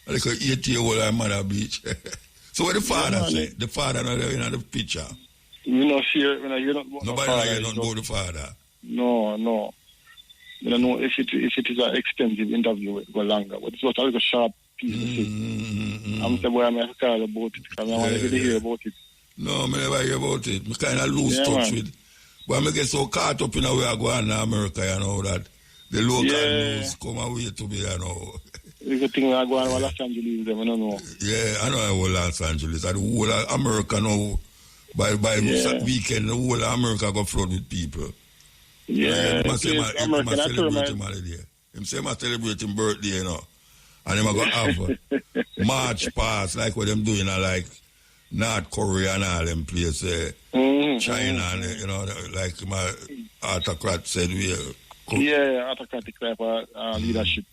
Like a 8-year-old mother beach. So what the father say? The father not there in the picture. You know, share. You don't. Nobody know you don't know the father. No. I don't know if it is an extensive interview, it go longer. But it's just a little sharp piece of shit. I'm the boy I'm going to call about it because I want to hear about it. No, I never hear about it. I kind of lose touch with. But I get so caught up in the way I go in America, you know, that the local news come away to me, you know. The good thing I go on Los Angeles, them, I don't know. Yeah, I know I go Los Angeles. And the whole of America now, by weekend, the whole of America go flood with people. Yeah, I'm celebrating holiday. I'm saying I'm celebrating birthday, you know. And I'm going to have March pass, like what them doing, like North Korea and all them places, China, and, you know, like my autocrat said, autocratic type of leadership.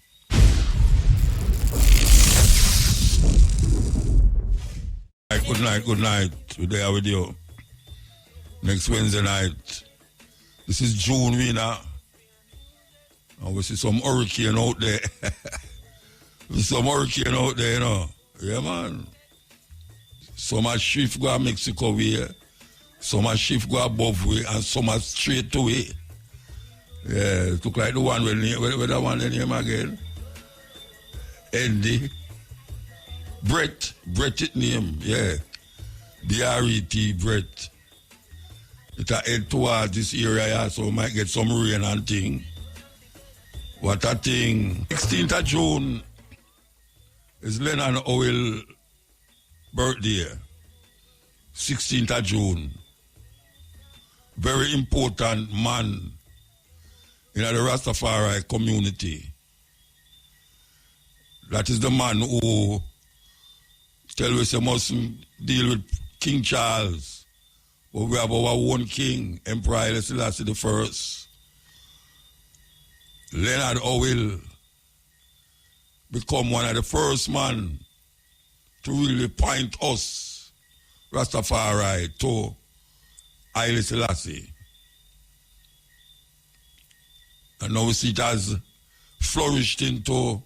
Good night. We're there with you. Next Wednesday night. This is June, we now. And we see some hurricane out there. You know. Yeah, man. Some are shift go to Mexico way. Some are shift go above way. And some are straight to way. Yeah, it look like the one with the one the name again. Andy. Brett it name, yeah. B-R-E-T, Brett. It a head towards this area, yeah, so we might get some rain and thing. What a thing. 16th of June is Lennon Oil birthday. 16th of June. Very important man in the Rastafari community. That is the man who tell us you mustn't deal with King Charles. But we have our own king, Emperor Haile Selassie I. Leonard Howell become one of the first man to really point us, Rastafari, to Haile Selassie. And now we see it has flourished into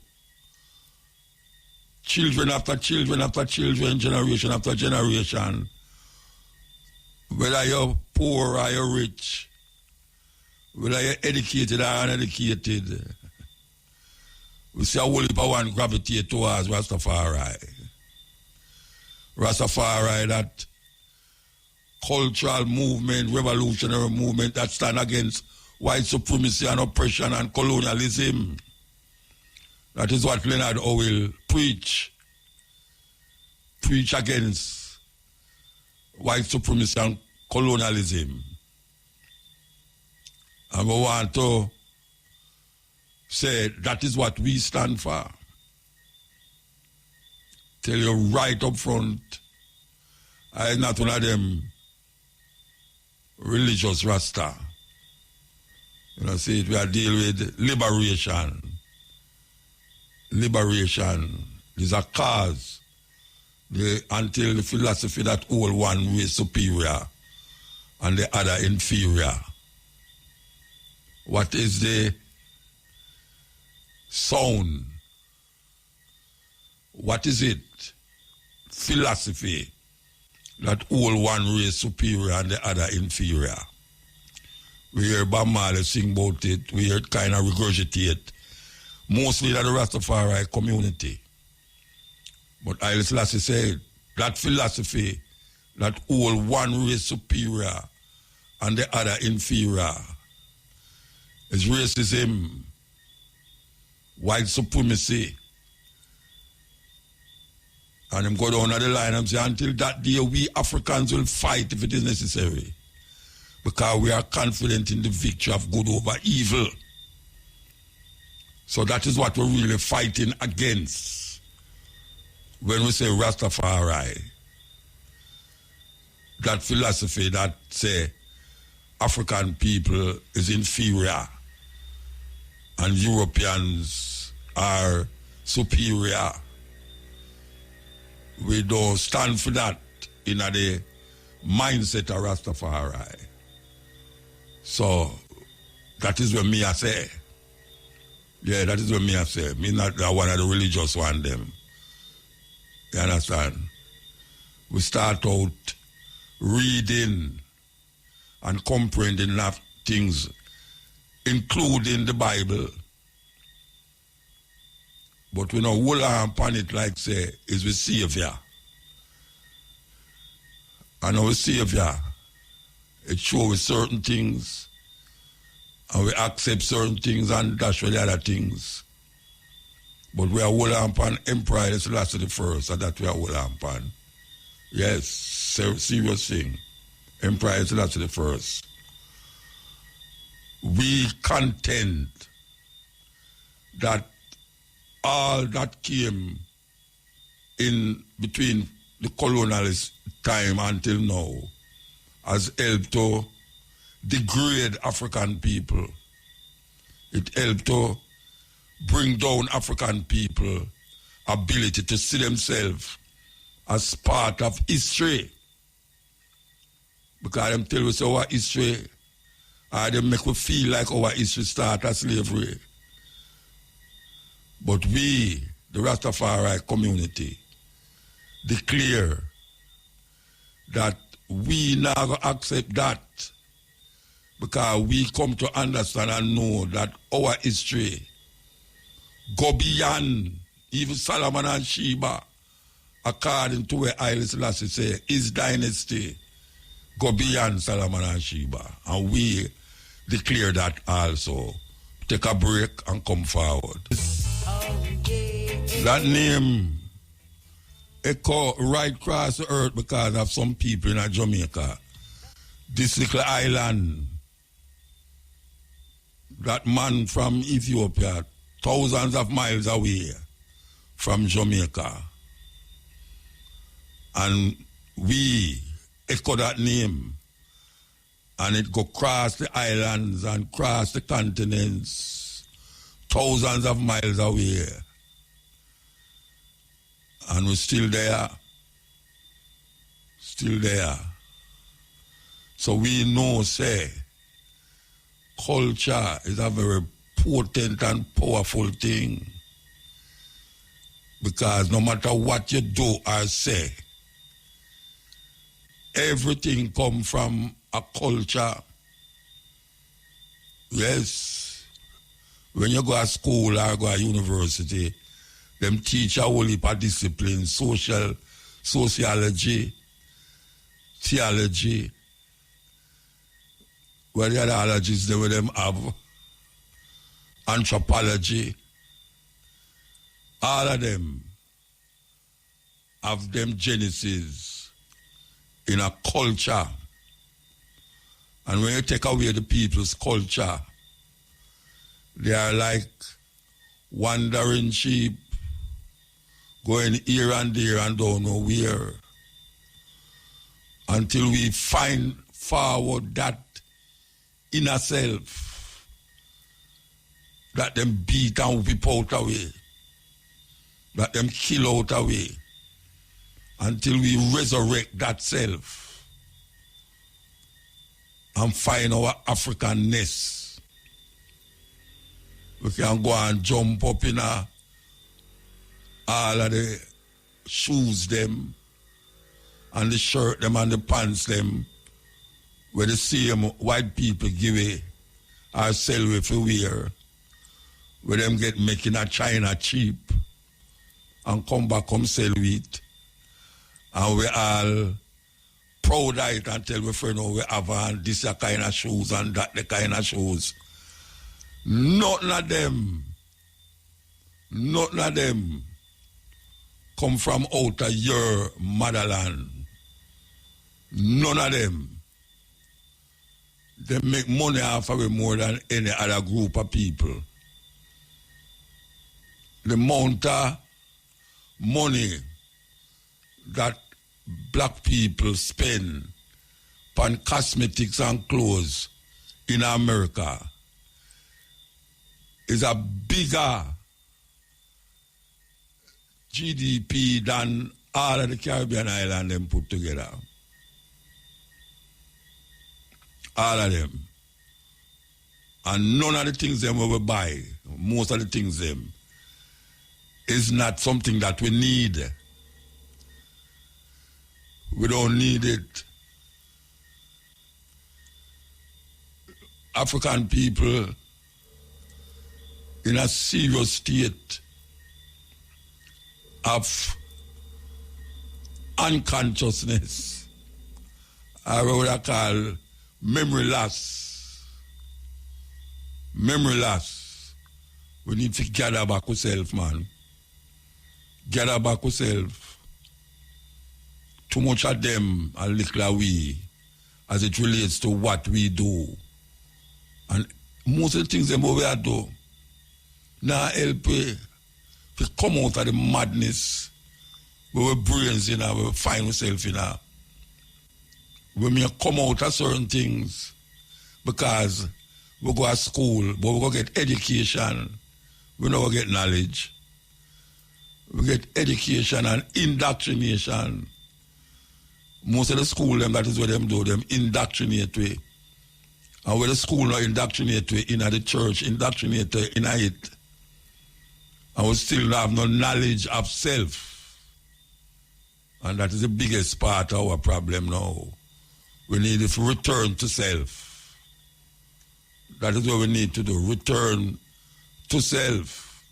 children after children after children, generation after generation. Whether you're poor or you're rich, whether you're educated or uneducated, we see a whole heap of one gravitate towards Rastafari. Rastafari, that cultural movement, revolutionary movement that stand against white supremacy and oppression and colonialism. That is what Leonard Howell preach against white supremacy and colonialism. And we want to say that is what we stand for. Tell you right up front, I am not one of them religious Rasta. You know, see, we are dealing with liberation. Liberation is a cause until the philosophy that all one way superior and the other inferior. What is the sound? What is it? Philosophy that all one race superior and the other inferior. We hear Bob Marley sing about it, we hear it kind of regurgitate, mostly that the Rastafari community. But Haile Selassie said that philosophy that all one race superior and the other inferior is racism, white supremacy. And I'm going down the line and say, until that day, we Africans will fight if it is necessary. Because we are confident in the victory of good over evil. So that is what we're really fighting against when we say Rastafari. That philosophy that say African people is inferior and Europeans are superior. We don't stand for that in the mindset of Rastafari. So that is what me I say. Yeah, that is what me I say. Me not one of the religious one them. You understand? We start out reading and comprehending enough things, including the Bible. But we know hold on upon it like say is the Savior. And our Savior, it shows certain things, and we accept certain things and dash with the other things. But we are hold on upon Emperor Selassie the First, and that we are hold on upon. Yes, serious thing. Emperor Selassie the First. We contend that all that came in between the colonialist time until now has helped to degrade African people. It helped to bring down African people ability to see themselves as part of history. Because them tell us our history, or they make we feel like our history start as slavery. But we, the Rastafari community, declare that we now accept that because we come to understand and know that our history go beyond even Solomon and Sheba, according to where Haile Selassie say, his dynasty go beyond Solomon and Sheba. And we declare that also. Take a break and come forward. That name echo right across the earth because of some people in Jamaica. This little island, that man from Ethiopia, thousands of miles away from Jamaica. And we echo that name. And it go across the islands and across the continents, thousands of miles away. And we're still there. Still there. So we know, say, culture is a very potent and powerful thing. Because no matter what you do or say, everything comes from a culture. Yes. When you go to school or go to university, them teach a whole heap of disciplines, sociology, theology. Well, the other they with them have anthropology. All of them have them genesis in a culture. And when you take away the people's culture, they are like wandering sheep, going here and there and don't know where. Until we find forward that inner self that them beat and whip out away, that them kill out away, until we resurrect that self and find our Africanness. We can go and jump up in all of the shoes them and the shirt them and the pants them where the same white people give it or sell with for wear, where them get making a China cheap and come back come sell it. And we all proud of it and tell we friend we have on this kind of shoes and that the kind of shoes. Nothing of them come from out of your motherland. None of them. They make money off of it more than any other group of people. The amount of money that black people spend on cosmetics and clothes in America is a bigger GDP than all of the Caribbean islands them put together. All of them. And none of the things them we buy, most of the things them, is not something that we need. We don't need it. African people in a serious state of unconsciousness, or what I call memory loss. Memory loss. We need to gather back ourselves, man. Gather back ourselves. Too much of them are little we as it relates to what we do. And most of the things them we are do now help to come out of the madness where we brains in our we find ourselves in our. We may come out of certain things because we go to school, but we go get education, we don't get knowledge. We get education and indoctrination. Most of the school, them, that is what them do, them indoctrinate we. And where the school not indoctrinate we, in the church, indoctrinate we in it. And we still have no knowledge of self. And that is the biggest part of our problem now. We need to return to self. That is what we need to do, return to self.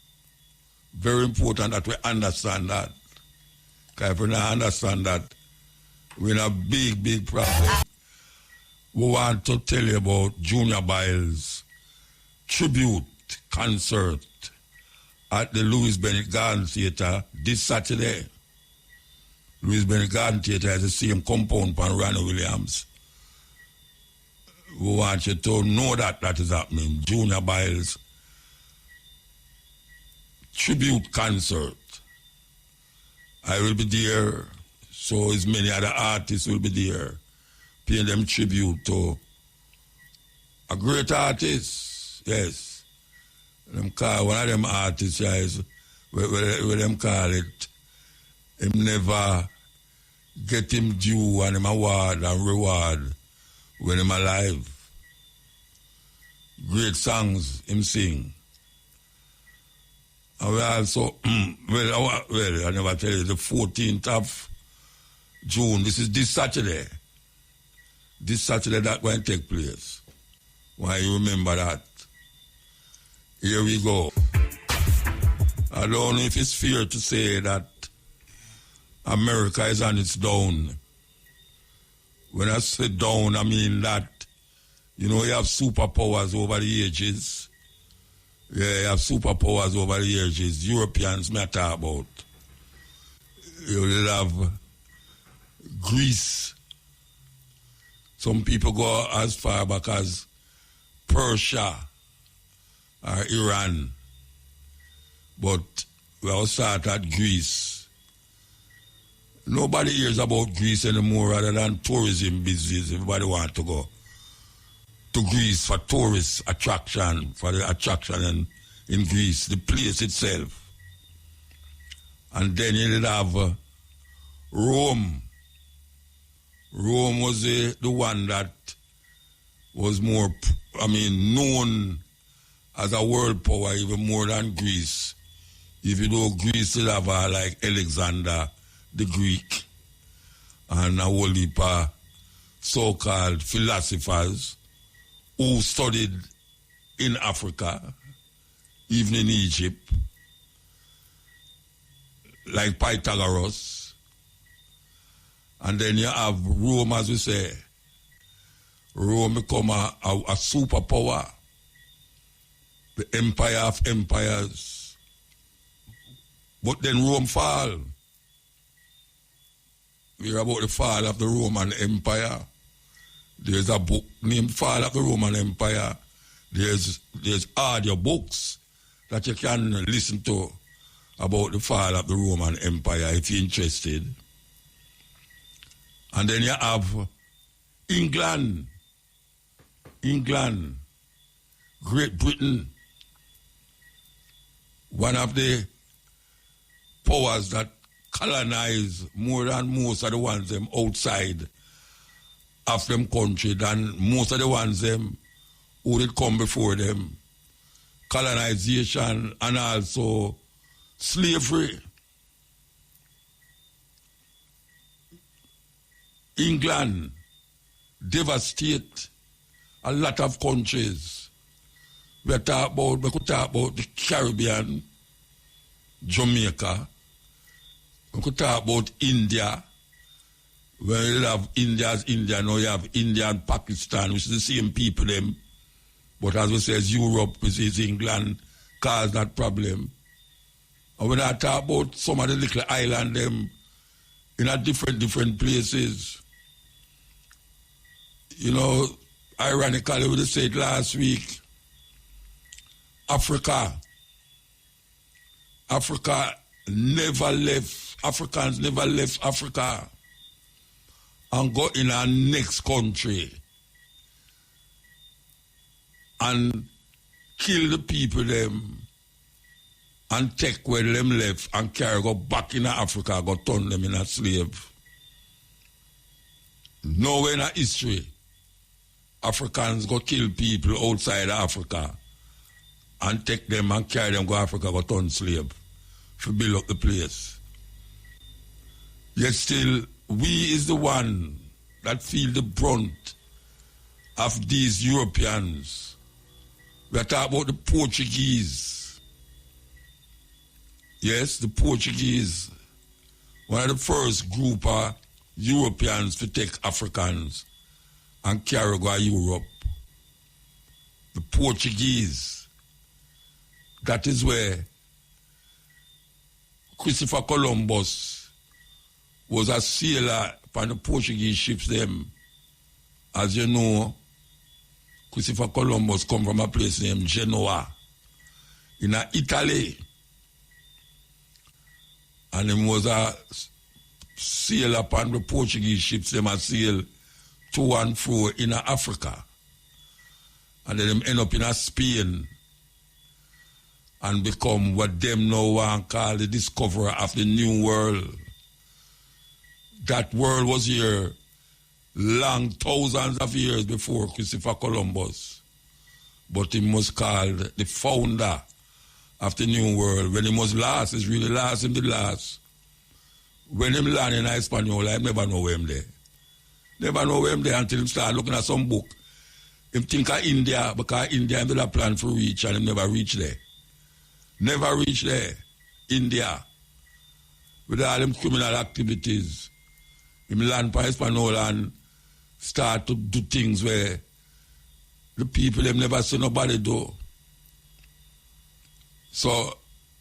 Very important that we understand that. Because if we don't understand that, we're in a big, big problem. We want to tell you about Junior Biles' tribute concert at the Louis Bennett Garden Theatre this Saturday. Louis Bennett Garden Theatre has the same compound for Ronnie Williams. We want you to know that that is happening. Junior Biles' tribute concert. I will be there, so as many other artists will be there, paying them tribute to a great artist, yes. Them call one of them artists, guys, where them call it, him never get him due and him award and reward when him alive. Great songs him sing. And we also, I never tell you, the 14th of June, this is this Saturday. This Saturday that going to take place. Why you remember that? Here we go. I don't know if it's fair to say that America is on its down. When I say down, I mean that, you know, you have superpowers over the ages. Yeah, you have superpowers over the ages. Europeans, may I talk about. You will have Greece. Some people go as far back as Persia or Iran. But we all start at Greece. Nobody hears about Greece anymore other than tourism business. Everybody wants to go to Greece for tourist attraction, for the attraction in Greece, the place itself. And then you have Rome. Rome was the one that was more, known as a world power even more than Greece. Even though Greece still have like Alexander the Greek and a whole heap of so-called philosophers who studied in Africa, even in Egypt, like Pythagoras. And then you have Rome, as we say. Rome become a superpower, the empire of empires. But then Rome fall. We hear about the fall of the Roman Empire. There's a book named Fall of the Roman Empire. There's audio books that you can listen to about the fall of the Roman Empire if you're interested. And then you have England, Great Britain, one of the powers that colonize more than most of the ones them outside of them country than most of the ones them who did come before them. Colonization and also slavery. England devastate a lot of countries. We could talk about the Caribbean, Jamaica. We could talk about India. When you have India as India, now you have India and Pakistan, which is the same people them. But as we say, Europe, which is England, cause that problem. And when I talk about some of the little island them in a different places, you know, ironically, we said last week, Africa never left, Africans never left Africa and go in our next country and kill the people them and take where them left and carry go back in Africa, go turn them in a slave. Nowhere in our history, Africans go kill people outside Africa and take them and carry them go Africa, go turn slave to build up the place. Yet still, we is the one that feel the brunt of these Europeans. We are talking about the Portuguese. Yes, the Portuguese, one of the first group of Europeans to take Africans and carry go to Europe. The Portuguese. That is where Christopher Columbus was a sailor on the Portuguese ships them. As you know, Christopher Columbus come from a place named Genoa in Italy. And he was a sailor upon the Portuguese ships them a sail to and fro in Africa. And then them end up in Spain and become what them now want call the discoverer of the new world. That world was here long thousands of years before Christopher Columbus. But he was called the founder of the new world. When he was last, it's really last in the last. When him land in Espanol, I never know him there. Never know him there until he start looking at some book. Him think of India, because India him did a plan for reach and him never reach there. Never reach there. India. With all them criminal activities. Him land for Espanol and start to do things where the people them never see nobody do. So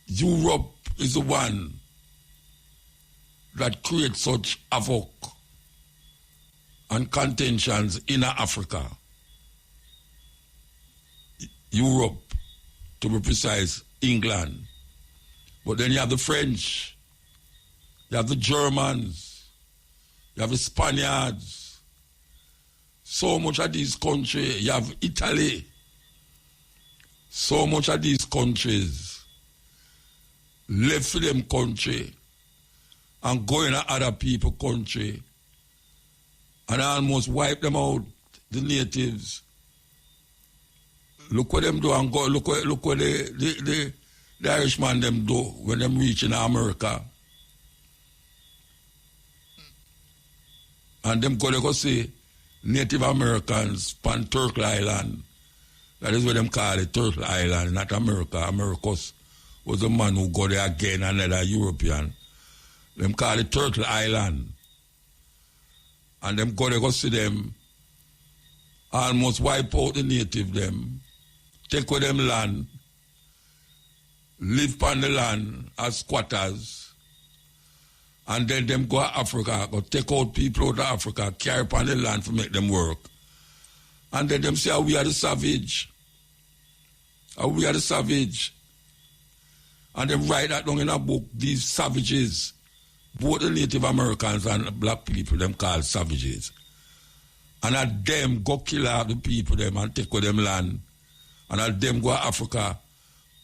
Europe is the one that creates such havoc and contentions in Africa. Europe, to be precise, England. But then you have the French, you have the Germans, you have the Spaniards. So much of these countries, you have Italy. So much of these countries left for them country and go in other people's country and almost wipe them out, the natives. Look what them do and go, look what the Irishman them do when them reach in America. And them go say Native Americans on Turtle Island. That is what them call it, Turtle Island, not America. Americus was the man who got there again, another European. Them call it Turtle Island. And them go see them, almost wipe out the native them, take with them land, live on the land as squatters, and then them go to Africa, go take out people out of Africa, carry upon the land to make them work. And then them say, oh, we are the savage. Oh, we are the savage. And them write that down in a book, these savages, both the Native Americans and black people, them called savages. And at them go kill out the people them and take with them land. And at them go to Africa,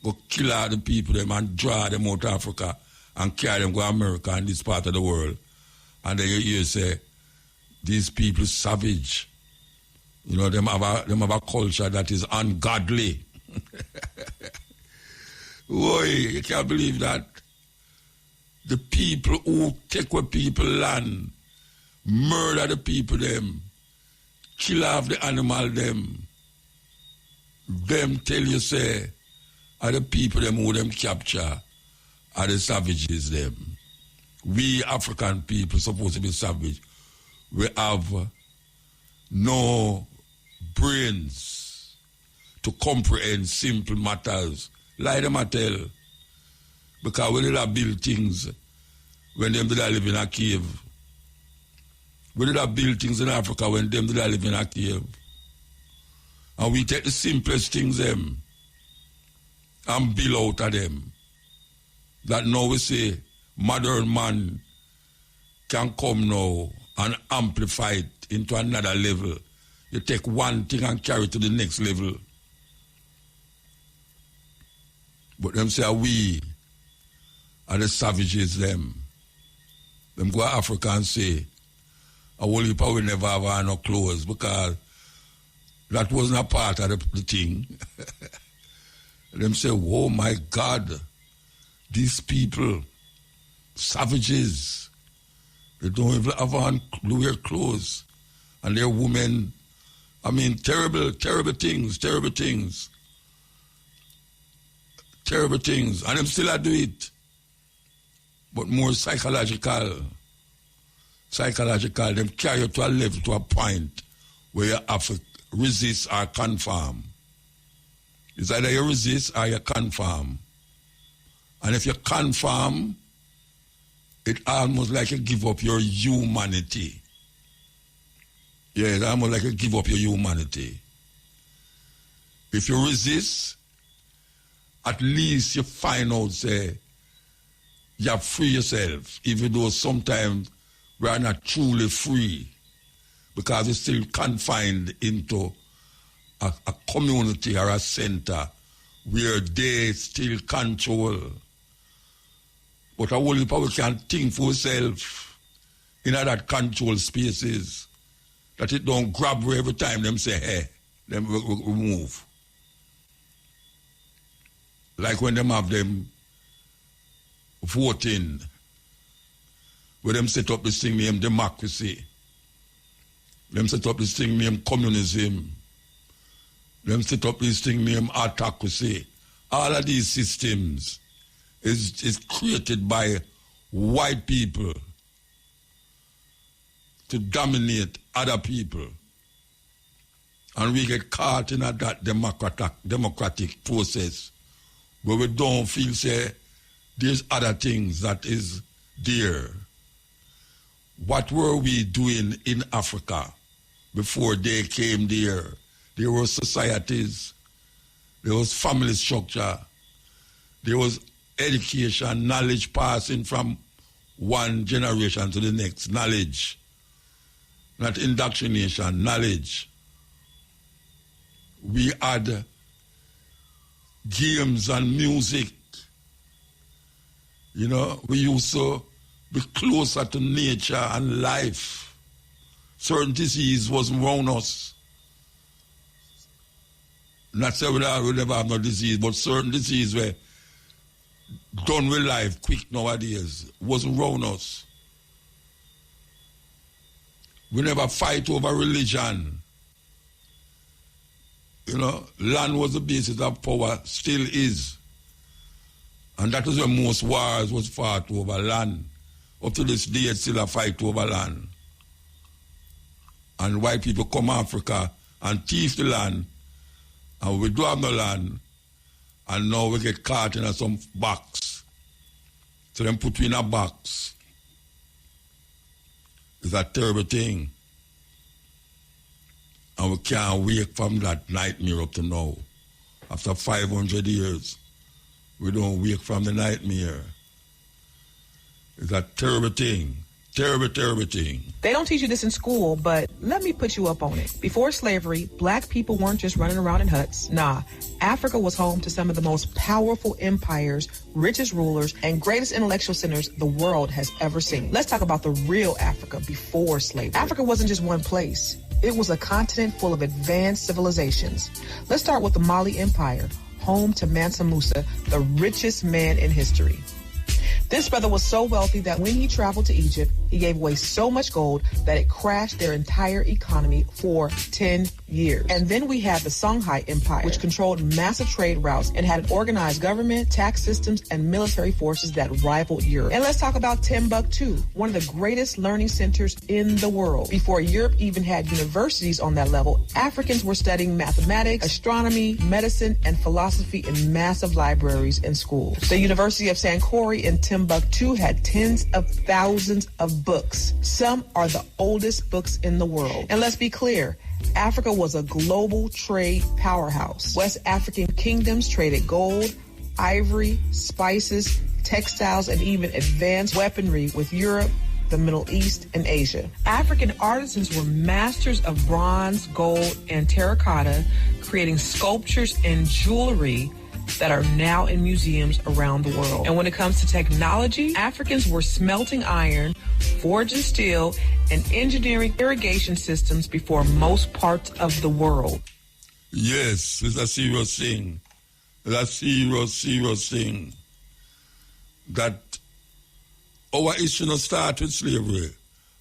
go kill out the people them and draw them out of Africa and carry them go to America and this part of the world. And then you hear say, these people savage. You know, them have a culture that is ungodly. Boy, you can't believe that. The people who take away people land murder the people them, kill off the animal them tell you say, are the people them who them capture, are the savages them. We African people supposed to be savage. We have no brains to comprehend simple matters. Like them I tell. Because we did have build things when them did live in a cave. We did have build things in Africa when them did live in a cave. And we take the simplest things them and build out of them. That now we say modern man can come now and amplify it into another level. You take one thing and carry it to the next level. But them say we are the savages them. Them go to Africa and say, I will probably never have on no clothes because that wasn't a part of the thing. Them say, oh my God, these people, savages, they don't even have on wear clothes. And they're women. I mean, terrible things. Terrible things. And them still do it. But more psychological. Them carry you to a level, to a point where you have to resist or conform. It's either you resist or you conform. And if you conform, it's almost like you give up your humanity. Yeah, it's almost like you give up your humanity. If you resist, at least you find out, say, you have free yourself, even though sometimes we are not truly free because we're still confined into a community or a center where they still control. But only we can think for ourselves in that control spaces, that it don't grab you every time them say, hey, then we move. Like when them have them voting, where them set up this thing named democracy, them set up this thing named communism, them set up this thing named autocracy. All of these systems is created by white people to dominate other people. And we get caught in that democratic process where we don't feel, say, there's other things that is there. What were we doing in Africa before they came there? There were societies, there was family structure, there was education, knowledge passing from one generation to the next, knowledge, not indoctrination, knowledge. We had games and music. You know, we used to be closer to nature and life. Certain disease wasn't around us. Not saying we never have no disease, but certain disease were done with life quick nowadays. Wasn't around us. We never fight over religion. You know, land was the basis of power, still is. And that is where most wars was fought over land. Up to this day, it's still a fight over land. And white people come to Africa and thief the land, and we do have no land, and now we get caught in some box. So then put we in a box. It's a terrible thing. And we can't wake from that nightmare up to now. After 500 years, we don't wake from the nightmare. It's a terrible thing. Terrible, terrible thing. They don't teach you this in school, but let me put you up on it. Before slavery, black people weren't just running around in huts. Nah, Africa was home to some of the most powerful empires, richest rulers, and greatest intellectual centers the world has ever seen. Let's talk about the real Africa before slavery. Africa wasn't just one place. It was a continent full of advanced civilizations. Let's start with the Mali Empire, home to Mansa Musa, the richest man in history. This brother was so wealthy that when he traveled to Egypt, he gave away so much gold that it crashed their entire economy for 10 years. And then we had the Songhai Empire, which controlled massive trade routes and had an organized government, tax systems, and military forces that rivaled Europe. And let's talk about Timbuktu, one of the greatest learning centers in the world. Before Europe even had universities on that level, Africans were studying mathematics, astronomy, medicine, and philosophy in massive libraries and schools. The University of Sankore in Timbuktu had tens of thousands of books. Some are the oldest books in the world. And let's be clear, Africa was a global trade powerhouse. West African kingdoms traded gold, ivory, spices, textiles, and even advanced weaponry with Europe, the Middle East, and Asia. African artisans were masters of bronze, gold, and terracotta, creating sculptures and jewelry that are now in museums around the world. And when it comes to technology, Africans were smelting iron, forging steel, and engineering irrigation systems before most parts of the world. Yes, it's a serious thing. It's a serious thing. That our history not start with slavery.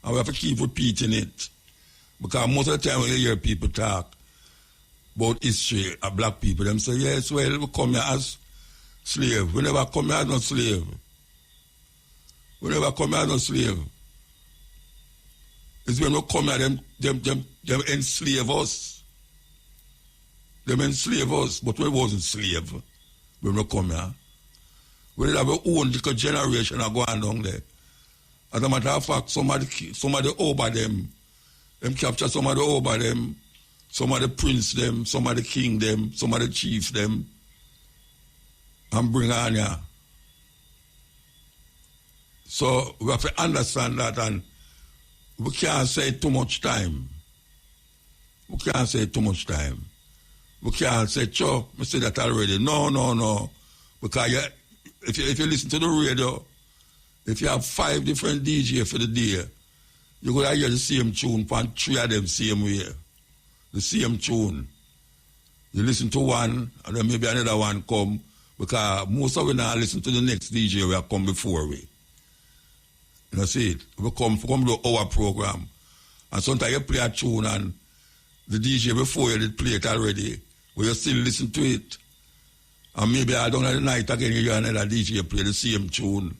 And we have to keep repeating it. Because most of the time when you hear people talk about history of black people, them say, yes, well, we come here as slave. We never come here as no slave. We never come here as no slave. It's when we come here, them enslave us. Them enslave us, but we wasn't slave when we come here. We did have our own little generation going down there. As a matter of fact, somebody over them capture somebody over them, some of the prince them, some of the king them, some of the chief them, and bring on here. So we have to understand that, and we can't say too much time. We can't say too much time. We can't say, sure, I said that already. No. Because if you listen to the radio, if you have 5 different DJs for the day, you're going to hear the same tune from 3 of them same way. The same tune. You listen to one, and then maybe another one come, because most of we now listen to the next DJ who come before we. You know, see it? We come to our program, and sometimes you play a tune, and the DJ before you did play it already, but you still listen to it. And maybe I don't know the night again, you hear another DJ play the same tune.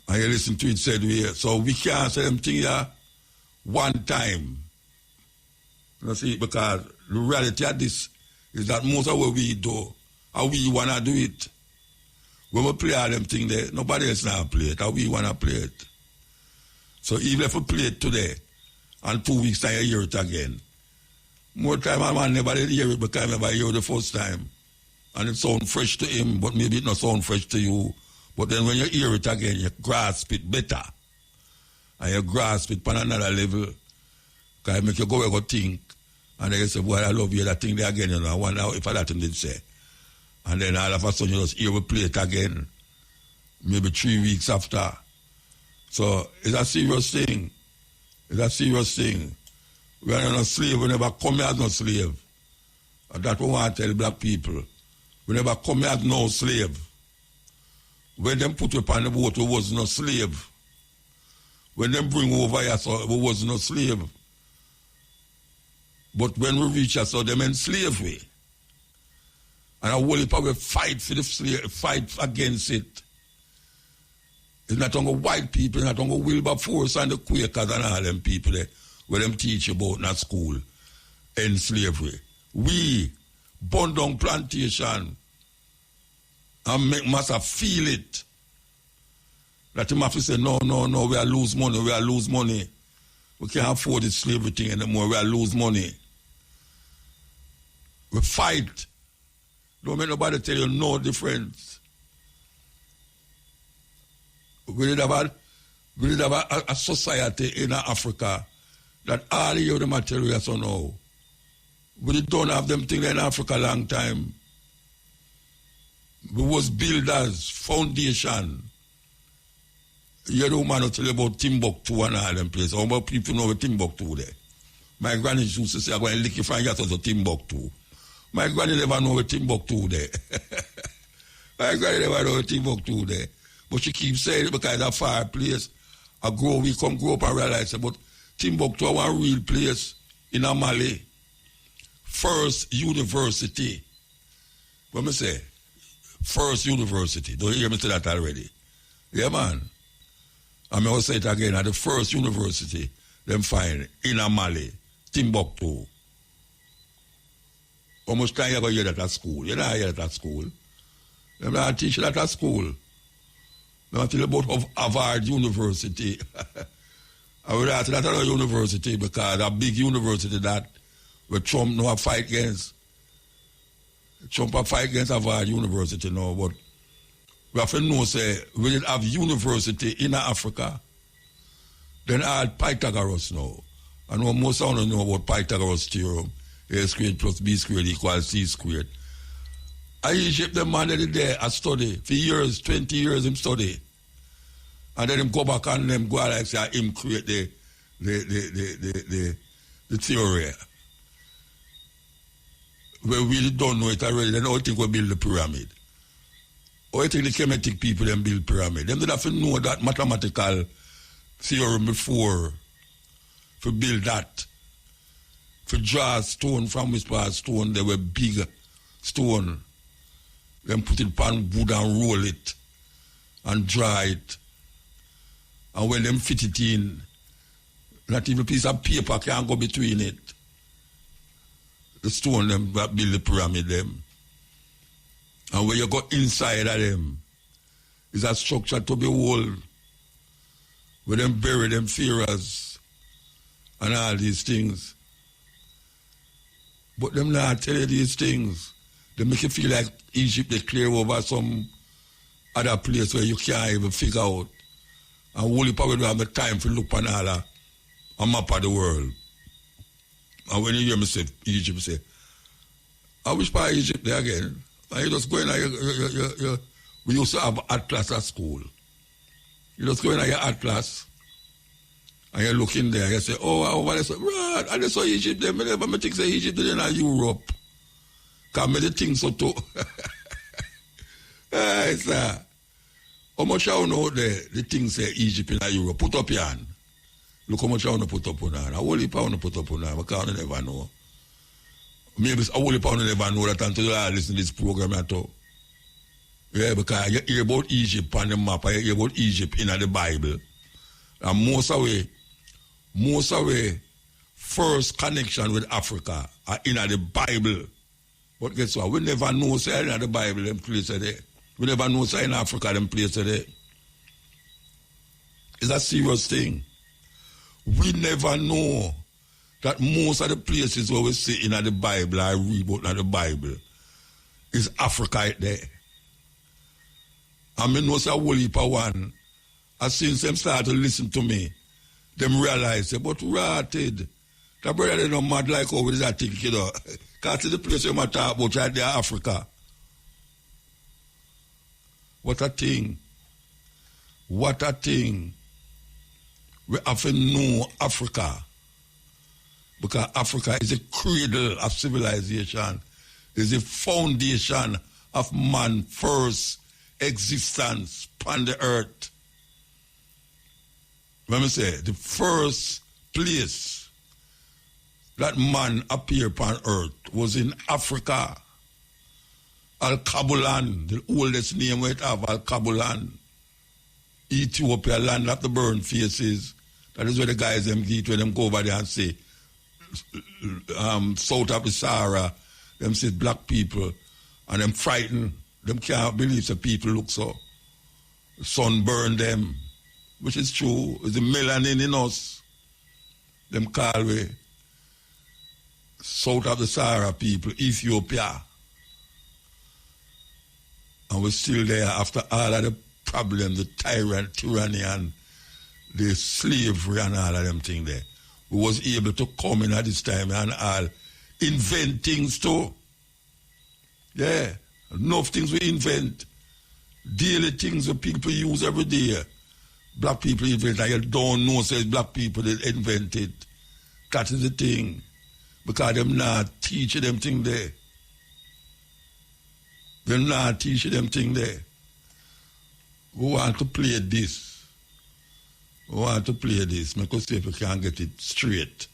And you listen to it said way. So we can't say them things here one time. You see, because the reality of this is that most of what we do, how we want to do it. When we play all them things there, nobody else now play it, how we want to play it. So even if we play it today, and 2 weeks time you hear it again, more time a man never did hear it because I never hear it the first time. And it sounds fresh to him, but maybe it not sound fresh to you. But then when you hear it again, you grasp it better. And you grasp it on another level. Because it make you go think. And then you say, boy, I love you, that thing there again, you know. I wonder if that thing did say. And then all of a sudden you just hear we play it again. Maybe 3 weeks after. So it's a serious thing. It's a serious thing. We are not a slave, we never come here as no slave. And that's what I want to tell black people. We never come here as no slave. When them put you upon the boat, we was no slave. When them bring over here, so we was no slave. But when we reach us, so them enslave we. And I will probably fight for the slave, fight against it. It's not only white people, it's not only Wilberforce and the Quakers and all them people there, where them teach about in a school, end slavery. We burn down plantation and make massa feel it. That him have to say, no, we are lose money. We can't afford this slavery thing anymore, we are lose money. We fight. Don't make nobody tell you no difference. We did have a society in Africa that all the materials are now. We don't have them things in Africa a long time. We was builders, foundation. You don't want to tell you about Timbuktu and all them places. How about people know about Timbuktu there? My granny used to say, I'm going to lick your fingers to Timbuktu. My granny never know about Timbuktu there. My granny never know about Timbuktu there. But she keeps saying it because it's a far place. We grow up and realize it. But Timbuktu is one real place in Mali. First university. What me say? First university. Don't you hear me say that already? Yeah, man. I may say it again. At the first university, them find in Mali, Timbuktu. How much time you going to hear that at school? You don't hear that at school. Them not teach that at school. They tell you about Harvard University. I would ask that at a university because a big university that where Trump no fight against. Trump a fight against Harvard University now, but we have to know, say, we did have university in Africa, then add Pythagoras now. I know most of them know about Pythagoras theorem, A squared plus B squared equals C squared. I Egypt, the man that there, I study, for years, 20 years, him study. And then him go back and them go out like say, him create the theory. We really don't know it already. Then all think we build the pyramid. Or I think the Kemetic people then build pyramid. Them did have to know that mathematical theorem before to build that. To draw a stone from which part stone, they were big stone. Then put it upon wood and roll it and dry it. And when them fit it in, not even a piece of paper can go between it. The stone them that build the pyramid them. And when you go inside of them, is a structure to behold. Where them bury them pharaohs and all these things. But them not tell you these things. They make you feel like Egypt they clear over some other place where you can't even figure out. And only probably don't have the time to look on all a map of the world. And when you hear me say Egypt, say, I wish part of Egypt there again. And you just go in and we used to have atlas at school. You just go in your atlas and you look in there, you say, oh, over there, so, right, and I saw Egypt there, I think say Egypt there in Europe. Because I think so too. Hey, sir. How much I know the things say Egypt in Europe? Put up your hand. Look how much I want to put up on her. A whole heap I want to put up on her. Because I never know. Maybe a whole heap I never know that until I listen to this program at all. Yeah, because you hear about Egypt on the map. You hear about Egypt in the Bible. And most of the first connection with Africa are in the Bible. But guess what? We never know say in the Bible them place there. We never know say in Africa them place there. It's a serious thing. We never know that most of the places where we see in the Bible, I read about in the Bible, is Africa there. I mean, no say a whole heap of one. As soon as them start to listen to me, them realize, but rotted. The brother they don't mad like over this thing, you know. Because it's the place you might talk about right there, Africa. What a thing. What a thing. We have to know Africa. Because Africa is a cradle of civilization. Is the foundation of man's first existence upon the earth. Let me say, the first place that man appeared upon earth was in Africa. Al-Kabulan, the oldest name we have, Al-Kabulan. Ethiopia, land of the burnt faces. That is where the guys them get when them go over there and say, south of the Sahara, them say black people, and them frightened. Them can't believe the people look so. Sun burned them, which is true. It's the melanin in us. Them call we south of the Sahara people, Ethiopia. And we're still there after all of the problems, the tyranny and the slavery and all of them things there. We was able to come in at this time and all invent things too. Yeah, enough things we invent. Daily things that people use every day. Black people invent, and you don't know, says black people that invent it. That is the thing. Because them not teaching them thing there. They're not teaching them thing there. We want to play this. Make us see if we can get it straight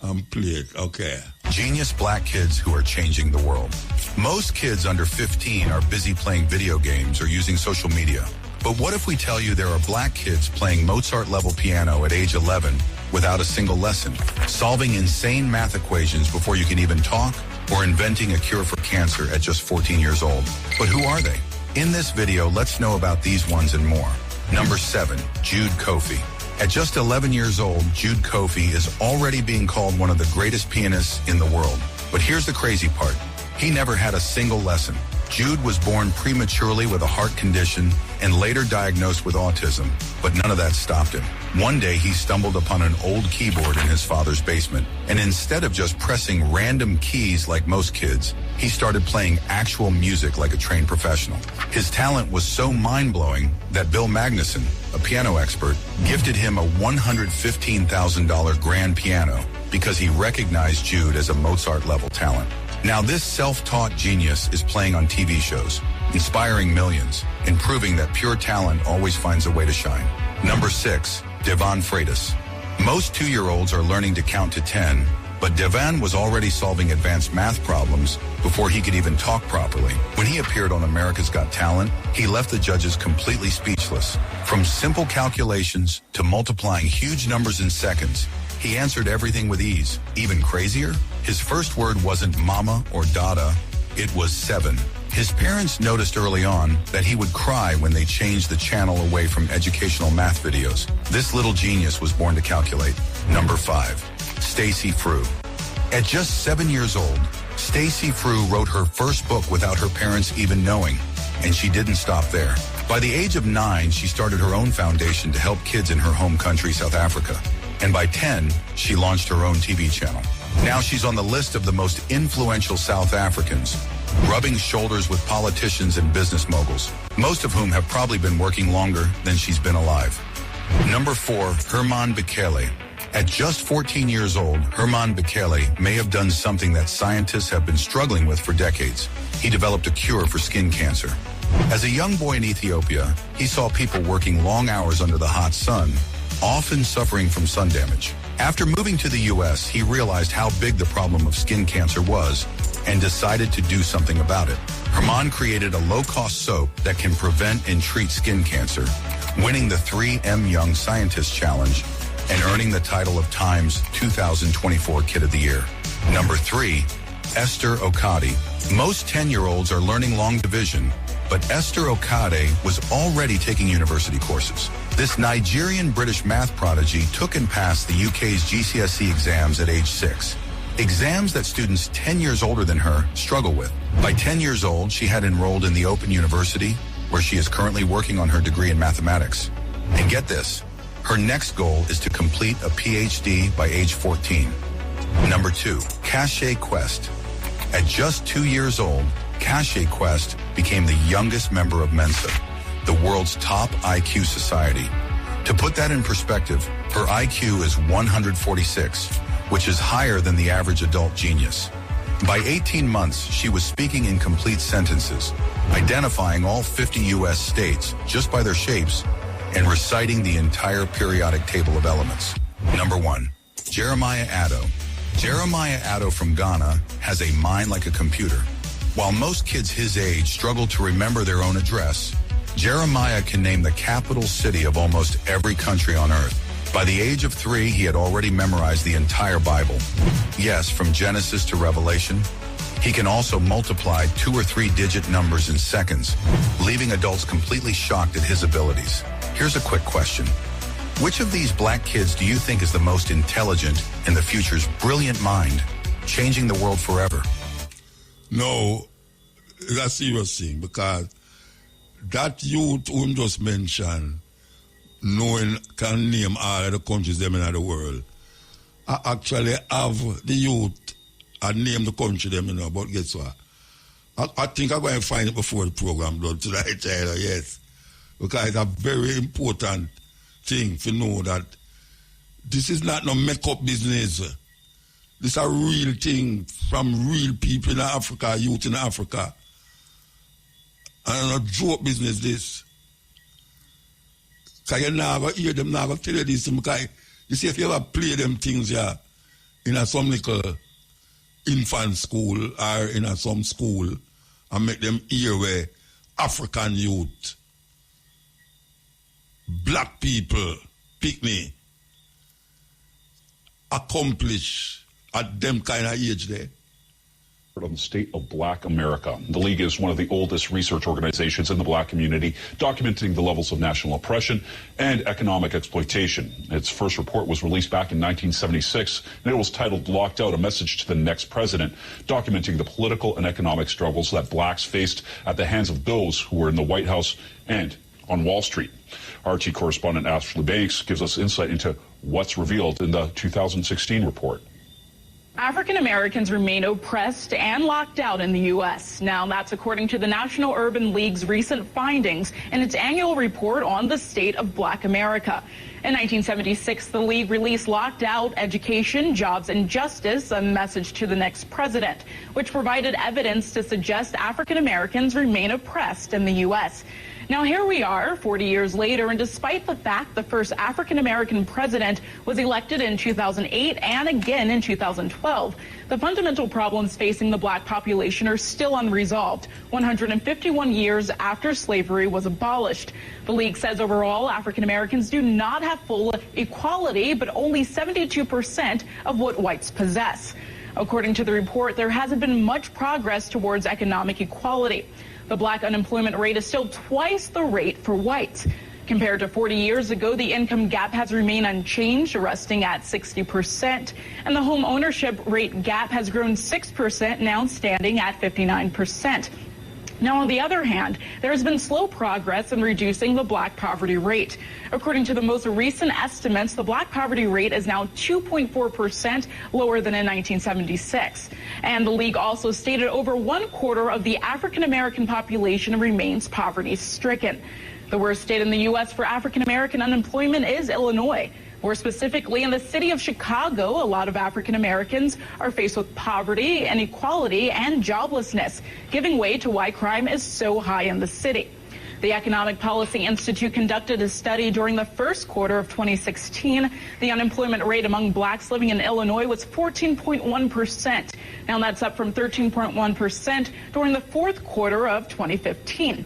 and play it. Okay. Genius black kids who are changing the world. Most kids under 15 are busy playing video games or using social media. But what if we tell you there are black kids playing Mozart-level piano at age 11 without a single lesson, solving insane math equations before you can even talk, or inventing a cure for cancer at just 14 years old? But who are they? In this video, let's know about these ones and more. Number 7, Jude Kofi. At just 11 years old, Jude Kofi is already being called one of the greatest pianists in the world. But here's the crazy part. He never had a single lesson. Jude was born prematurely with a heart condition and later diagnosed with autism, but none of that stopped him. One day, he stumbled upon an old keyboard in his father's basement, and instead of just pressing random keys like most kids, he started playing actual music like a trained professional. His talent was so mind-blowing that Bill Magnuson, a piano expert, gifted him a $115,000 grand piano because he recognized Jude as a Mozart-level talent. Now this self-taught genius is playing on TV shows, inspiring millions, and proving that pure talent always finds a way to shine. Number 6, Devon Freitas. Most 2-year-olds are learning to count to 10, but Devon was already solving advanced math problems before he could even talk properly. When he appeared on America's Got Talent, he left the judges completely speechless. From simple calculations to multiplying huge numbers in seconds, he answered everything with ease. Even crazier, his first word wasn't mama or dada, it was 7. His parents noticed early on that he would cry when they changed the channel away from educational math videos. This little genius was born to calculate. Number 5, Stacey Frew. At just 7 years old, Stacey Frew wrote her first book without her parents even knowing, and she didn't stop there. By the age of 9, she started her own foundation to help kids in her home country, South Africa. And by 10, she launched her own TV channel. Now she's on the list of the most influential South Africans, rubbing shoulders with politicians and business moguls, most of whom have probably been working longer than she's been alive. Number 4, Herman Bekele. At just 14 years old, Herman Bekele may have done something that scientists have been struggling with for decades. He developed a cure for skin cancer. As a young boy in Ethiopia, he saw people working long hours under the hot sun, often suffering from sun damage. After moving to the U.S., he realized how big the problem of skin cancer was and decided to do something about it. Herman created a low-cost soap that can prevent and treat skin cancer, winning the 3M Young Scientist Challenge and earning the title of Time's 2024 Kid of the Year. Number 3, Esther Okade. Most 10-year-olds are learning long division, but Esther Okade was already taking university courses. This Nigerian-British math prodigy took and passed the UK's GCSE exams at age 6. Exams that students 10 years older than her struggle with. By 10 years old, she had enrolled in the Open University, where she is currently working on her degree in mathematics. And get this, her next goal is to complete a PhD by age 14. Number 2, Cache Quest. At just 2 years old, Cache Quest became the youngest member of Mensa, the world's top IQ society. To put that in perspective, her IQ is 146, which is higher than the average adult genius. By 18 months, she was speaking in complete sentences, identifying all 50 U.S. states just by their shapes, and reciting the entire periodic table of elements. Number 1, Jeremiah Addo. Jeremiah Addo from Ghana has a mind like a computer. While most kids his age struggle to remember their own address, Jeremiah can name the capital city of almost every country on earth. By the age of 3, he had already memorized the entire Bible. Yes, from Genesis to Revelation. He can also multiply 2 or 3 digit numbers in seconds, leaving adults completely shocked at his abilities. Here's a quick question. Which of these black kids do you think is the most intelligent and the future's brilliant mind, changing the world forever? No, that's a serious thing, because that youth whom just mentioned, knowing can name all of the countries them in the world, I actually have the youth and name the country them, but guess what? I think I'm going to find it before the program done tonight, yes. Because it's a very important thing to know that this is not no make-up business. This is a real thing from real people in Africa, youth in Africa. And a joke business, this. Because you never hear them, never tell you this. Because you see, if you ever play them things here in some little infant school or in some school and make them hear where African youth, black people, pick me, accomplish at them kind of age there. On the state of Black America. The League is one of the oldest research organizations in the Black community, documenting the levels of national oppression and economic exploitation. Its first report was released back in 1976, and it was titled Locked Out, A Message to the Next President, documenting the political and economic struggles that blacks faced at the hands of those who were in the White House and on Wall Street. RT correspondent Ashley Banks gives us insight into what's revealed in the 2016 report. African Americans remain oppressed and locked out in the U.S. Now, that's according to the National Urban League's recent findings in its annual report on the state of Black America. In 1976, the League released Locked Out, Education, Jobs, and Justice, a message to the next president, which provided evidence to suggest African Americans remain oppressed in the U.S. Now, here we are 40 years later, and despite the fact the first African-American president was elected in 2008 and again in 2012, the fundamental problems facing the black population are still unresolved, 151 years after slavery was abolished. The League says overall, African-Americans do not have full equality, but only 72% of what whites possess. According to the report, there hasn't been much progress towards economic equality. The black unemployment rate is still twice the rate for whites. Compared to 40 years ago, the income gap has remained unchanged, resting at 60%, and the home ownership rate gap has grown 6%, now standing at 59%. Now, on the other hand, there has been slow progress in reducing the black poverty rate. According to the most recent estimates, the black poverty rate is now 2.4% lower than in 1976. And the League also stated over 1/4 of the African-American population remains poverty-stricken. The worst state in the U.S. for African-American unemployment is Illinois. More specifically, in the city of Chicago, a lot of African Americans are faced with poverty, inequality, and joblessness, giving way to why crime is so high in the city. The Economic Policy Institute conducted a study during the first quarter of 2016. The unemployment rate among blacks living in Illinois was 14.1%. Now that's up from 13.1% during the fourth quarter of 2015.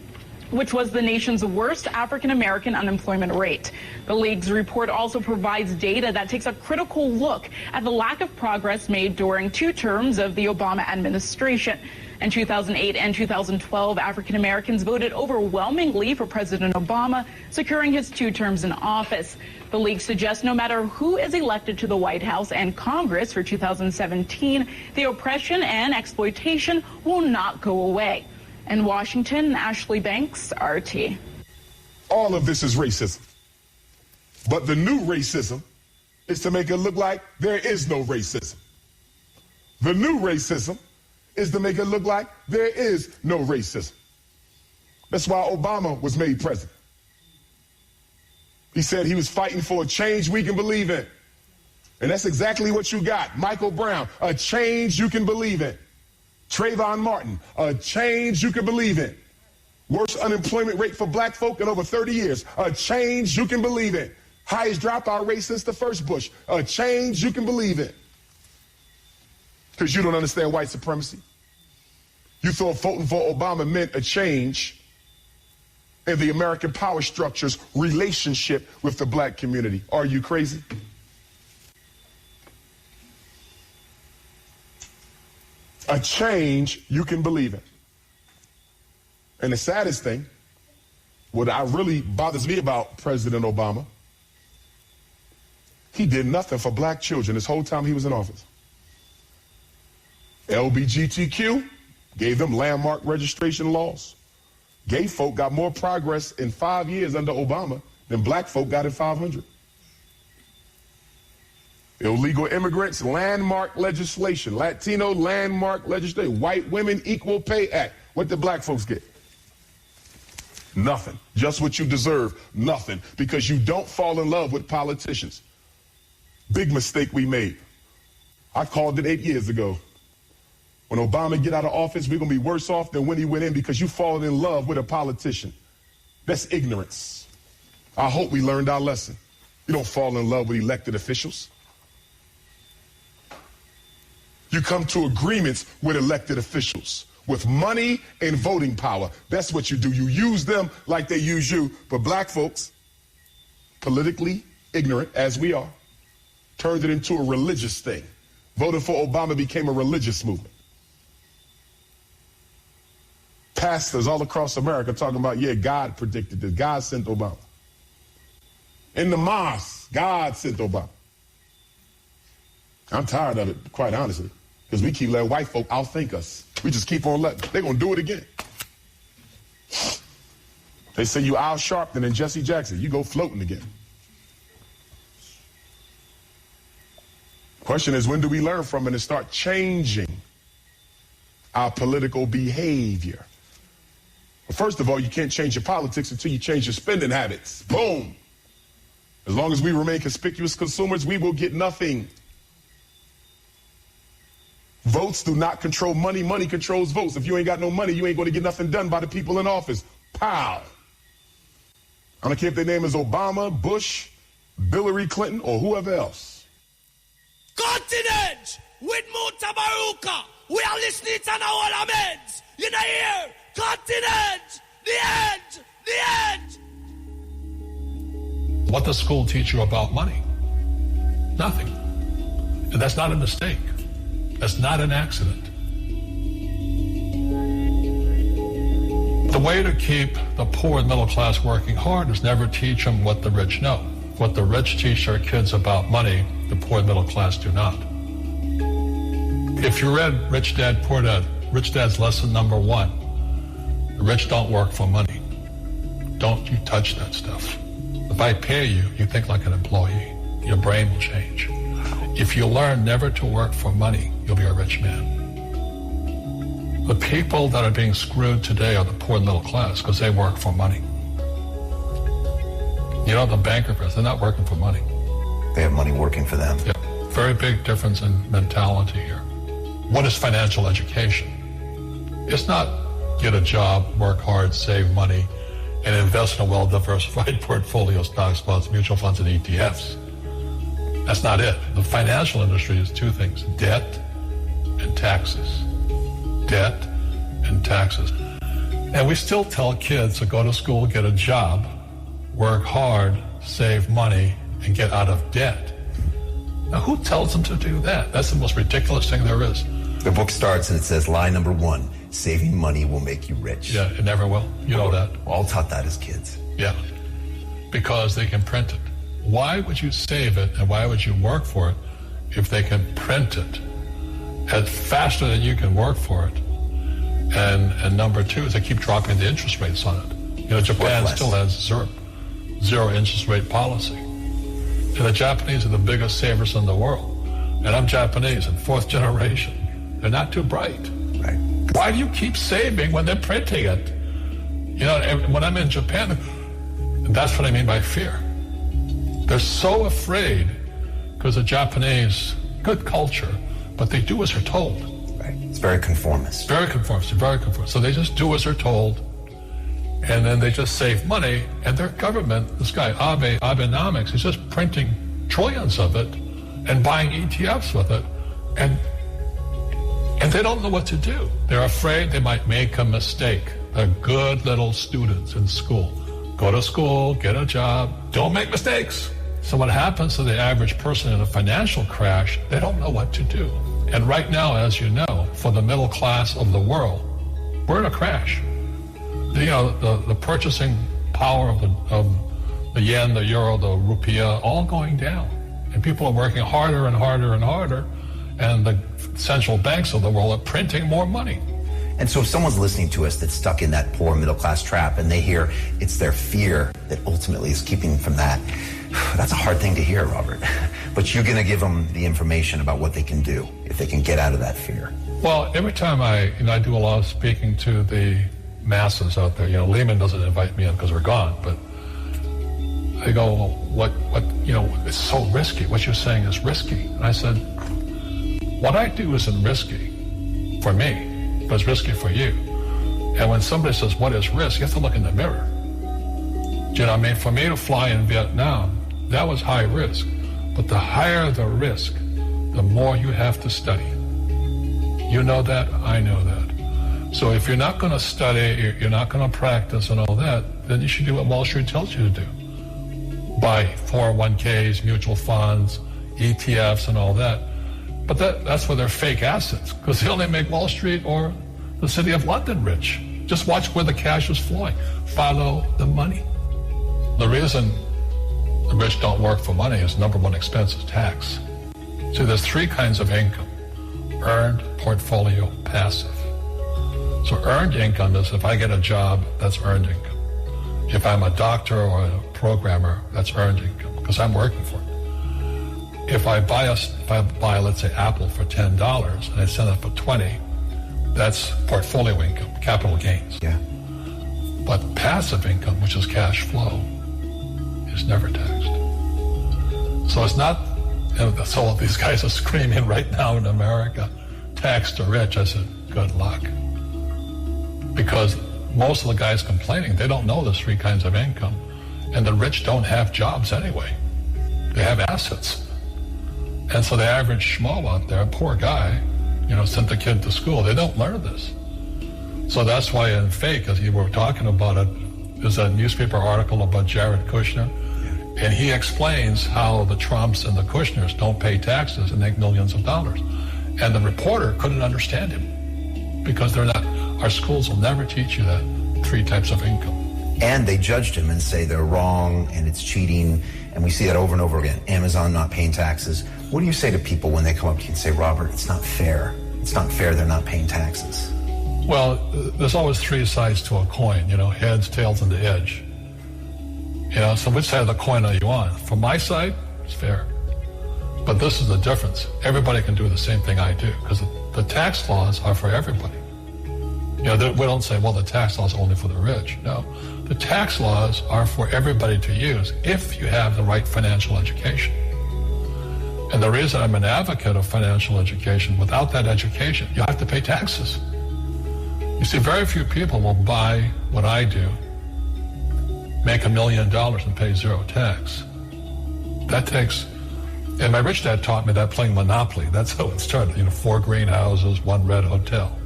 Which was the nation's worst African-American unemployment rate. The League's report also provides data that takes a critical look at the lack of progress made during 2 terms of the Obama administration. In 2008 and 2012, African-Americans voted overwhelmingly for President Obama, securing his 2 terms in office. The League suggests no matter who is elected to the White House and Congress for 2017, the oppression and exploitation will not go away. In Washington, Ashley Banks, RT. All of this is racism. But the new racism is to make it look like there is no racism. The new racism is to make it look like there is no racism. That's why Obama was made president. He said he was fighting for a change we can believe in. And that's exactly what you got. Michael Brown, a change you can believe in. Trayvon Martin, a change you can believe in. Worst unemployment rate for black folk in over 30 years, a change you can believe in. Highest dropout rate since the first Bush, a change you can believe in. Because you don't understand white supremacy. You thought voting for Obama meant a change in the American power structure's relationship with the black community. Are you crazy? A change you can believe in. And the saddest thing, what really bothers me about President Obama, he did nothing for black children this whole time he was in office. LGBTQ gave them landmark registration laws. Gay folk got more progress in 5 years under Obama than black folk got in 500. Illegal immigrants, landmark legislation. Latino, landmark legislation. White women, equal pay act. What did black folks get? Nothing. Just what you deserve. Nothing. Because you don't fall in love with politicians. Big mistake we made. I called it 8 years ago. When Obama get out of office, we're going to be worse off than when he went in because you fallen in love with a politician. That's ignorance. I hope we learned our lesson. You don't fall in love with elected officials. You come to agreements with elected officials, with money and voting power. That's what you do. You use them like they use you. But black folks, politically ignorant as we are, turned it into a religious thing. Voting for Obama became a religious movement. Pastors all across America talking about, yeah, God predicted this. God sent Obama. In the mosque, God sent Obama. I'm tired of it, quite honestly, because we keep letting white folk outthink us. We just keep on letting. They're going to do it again. They say you Al Sharpton and Jesse Jackson. You go floating again. Question is, when do we learn from it and start changing our political behavior? Well, first of all, you can't change your politics until you change your spending habits. Boom. As long as we remain conspicuous consumers, we will get nothing. Votes do not control money. Money controls votes. If you ain't got no money, you ain't going to get nothing done by the people in office. Pow. I don't care if their name is Obama, Bush, Hillary Clinton, or whoever else. Continent with Mutabaruka. We are listening to our meds. You know here. Continent. The end. The end. What does school teach you about money? Nothing. And that's not a mistake. That's not an accident. The way to keep the poor and middle class working hard is never teach them what the rich know. What the rich teach their kids about money, the poor and middle class do not. If you read Rich Dad, Poor Dad, Rich Dad's lesson number 1, the rich don't work for money. Don't you touch that stuff. If I pay you, you think like an employee. Your brain will change. If you learn never to work for money, you'll be a rich man. The people that are being screwed today are the poor and middle class because they work for money. You know, the bankers, they're not working for money. They have money working for them. Yeah. Very big difference in mentality here. What is financial education? It's not get a job, work hard, save money, and invest in a well-diversified portfolio of stocks, bonds, mutual funds, and ETFs. That's not it. The financial industry is 2 things, debt and taxes. Debt and taxes. And we still tell kids to go to school, get a job, work hard, save money, and get out of debt. Now, who tells them to do that? That's the most ridiculous thing there is. The book starts and it says, lie number 1, saving money will make you rich. Yeah, it never will. You know that. We're all taught that as kids. Yeah, because they can print it. Why would you save it and why would you work for it if they can print it faster than you can work for it? And number 2 is they keep dropping the interest rates on it. You know, Japan still has zero interest rate policy. And the Japanese are the biggest savers in the world. And I'm Japanese and 4th generation. They're not too bright. Right. Why do you keep saving when they're printing it? You know, when I'm in Japan, that's what I mean by fear. They're so afraid because the Japanese, good culture, but they do as they're told. Right. It's very conformist. Very conformist. Very conformist. So they just do as they're told, and then they just save money, and their government, this guy, Abenomics, is just printing trillions of it and buying ETFs with it, and they don't know what to do. They're afraid they might make a mistake. They're good little students in school. Go to school, get a job, don't make mistakes. So what happens to the average person in a financial crash, they don't know what to do. And right now, as you know, for the middle class of the world, we're in a crash. The purchasing power of the yen, the euro, the rupiah, all going down. And people are working harder and harder and harder, and the central banks of the world are printing more money. And so if someone's listening to us that's stuck in that poor middle class trap and they hear it's their fear that ultimately is keeping them from that, that's a hard thing to hear, Robert. But you're going to give them the information about what they can do if they can get out of that fear. Well, every time I do a lot of speaking to the masses out there. Lehman doesn't invite me in because we're gone, but I go, well, it's so risky. What you're saying is risky. And I said, what I do isn't risky for me, but it's risky for you. And when somebody says, what is risk? You have to look in the mirror. Do you know what I mean? For me to fly in Vietnam, that was high risk. But the higher the risk, the more you have to study. You know that, I know that. So if you're not going to study, you're not going to practice and all that, then you should do what Wall Street tells you to do. Buy 401ks, mutual funds, ETFs and all that. But that's where they're fake assets, because they only make Wall Street or the City of London rich. Just watch where the cash is flowing. Follow the money. The reason the rich don't work for money is number one expense is tax. See, there's three kinds of income: earned, portfolio, passive. So earned income is if I get a job, that's earned income. If I'm a doctor or a programmer, that's earned income because I'm working for it. If I buy, let's say, Apple for $10 and I sell it for $20, that's portfolio income, capital gains. Yeah. But passive income, which is cash flow, is never taxed. So it's not, so these guys are screaming right now in America, tax the rich. I said, good luck. Because most of the guys complaining, they don't know there's three kinds of income. And the rich don't have jobs anyway. They have assets. And so the average schmo out there, poor guy, sent the kid to school. They don't learn this. So that's why in fake, as you were talking about it, there's a newspaper article about Jared Kushner. And he explains how the Trumps and the Kushners don't pay taxes and make millions of dollars. And the reporter couldn't understand him because our schools will never teach you that three types of income. And they judged him and say they're wrong and it's cheating. And we see that over and over again. Amazon not paying taxes. What do you say to people when they come up to you and say, Robert, it's not fair. It's not fair they're not paying taxes. Well, there's always three sides to a coin, heads, tails, and the edge. So which side of the coin are you on? From my side, it's fair. But this is the difference. Everybody can do the same thing I do because the tax laws are for everybody. We don't say, well, the tax laws are only for the rich. No, the tax laws are for everybody to use if you have the right financial education. And the reason I'm an advocate of financial education, without that education, you have to pay taxes. You see, very few people will buy what I do, make $1 million and pay zero tax. That takes, and my rich dad taught me that playing Monopoly. That's how it started, 4 greenhouses, 1 red hotel.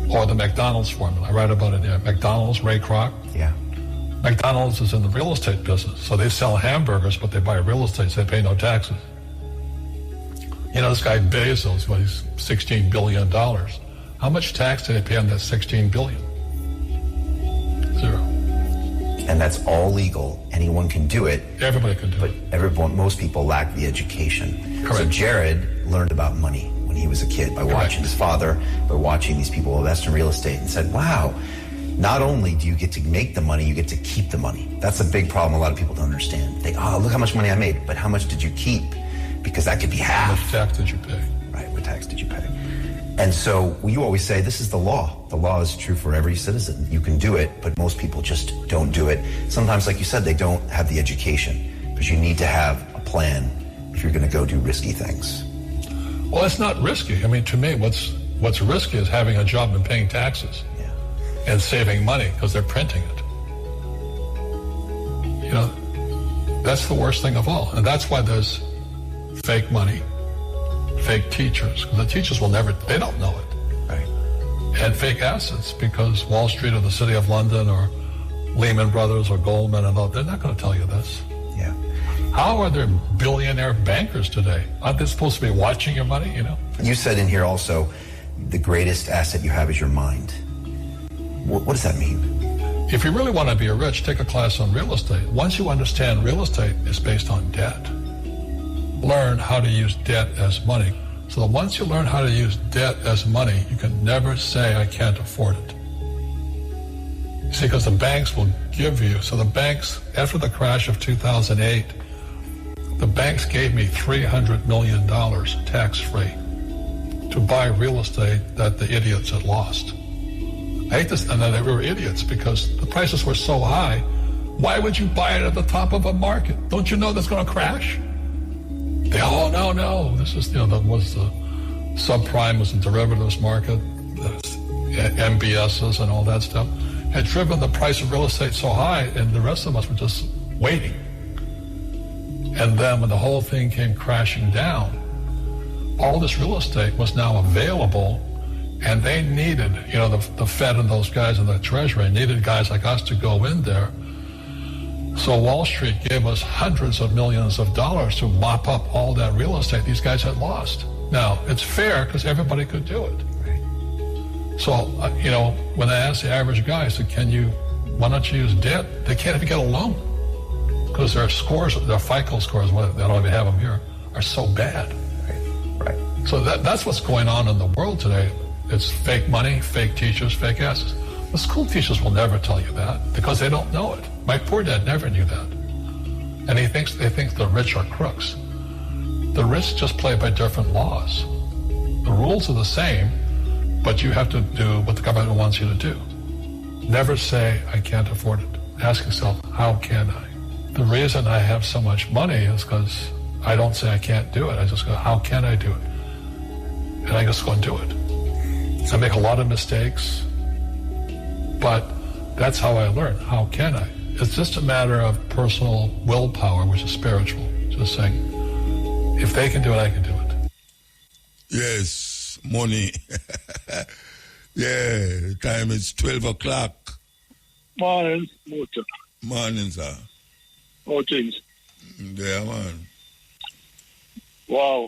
Or the McDonald's formula. I write about it here. McDonald's, Ray Kroc. Yeah. McDonald's is in the real estate business. So they sell hamburgers, but they buy real estate, so they pay no taxes. This guy Bezos, he's $16 billion. How much tax did they pay on that $16 billion? Zero. And that's all legal. Anyone can do it. Everybody can do it. But most people lack the education. Correct. So Jared learned about money when he was a kid by watching his father, by watching these people invest in real estate, and said, wow, not only do you get to make the money, you get to keep the money. That's a big problem a lot of people don't understand. They, look how much money I made, but how much did you keep? Because that could be half. What tax did you pay? Right, what tax did you pay? And so you always say, this is the law. The law is true for every citizen. You can do it, but most people just don't do it. Sometimes, like you said, they don't have the education, because you need to have a plan if you're going to go do risky things. Well, it's not risky. I mean, to me, what's risky is having a job and paying taxes and saving money because they're printing it. That's the worst thing of all. And that's why there's fake money, fake teachers, because the teachers they don't know it. Right. And fake assets, because Wall Street or the City of London or Lehman Brothers or Goldman and all, they're not going to tell you this. Yeah. How are there billionaire bankers today? Aren't they supposed to be watching your money, You said in here also, the greatest asset you have is your mind. What does that mean? If you really want to be rich, take a class on real estate. Once you understand real estate is based on debt, learn how to use debt as money. So that once you learn how to use debt as money, you can never say, I can't afford it. You see, because the banks will give you, so the banks, after the crash of 2008, the banks gave me $300 million tax-free to buy real estate that the idiots had lost. I hate this, and then they were idiots because the prices were so high. Why would you buy it at the top of a market? Don't you know that's going to crash? No. This is, that was the subprime was the derivatives market, the MBSs and all that stuff. had driven the price of real estate so high, and the rest of us were just waiting. And then when the whole thing came crashing down, all this real estate was now available, and they needed, the Fed and those guys in the Treasury needed guys like us to go in there. So Wall Street gave us hundreds of millions of dollars to mop up all that real estate these guys had lost. Now, it's fair because everybody could do it. So, when I asked the average guy, I said, why don't you use debt? They can't even get a loan because their scores, their FICO scores, they don't even have them here, are so bad. Right. So that's what's going on in the world today. It's fake money, fake teachers, fake asses. The school teachers will never tell you that because they don't know it. My poor dad never knew that. And they think the rich are crooks. The rich just play by different laws. The rules are the same, but you have to do what the government wants you to do. Never say, I can't afford it. Ask yourself, how can I? The reason I have so much money is because I don't say I can't do it. I just go, how can I do it? And I just go and do it. I make a lot of mistakes, but that's how I learn. How can I? It's just a matter of personal willpower, which is spiritual. Just saying, if they can do it, I can do it. Yes, money. Yeah, the time is 12 o'clock. Morning, Motor. Morning, sir. How things? Yeah, man. Wow.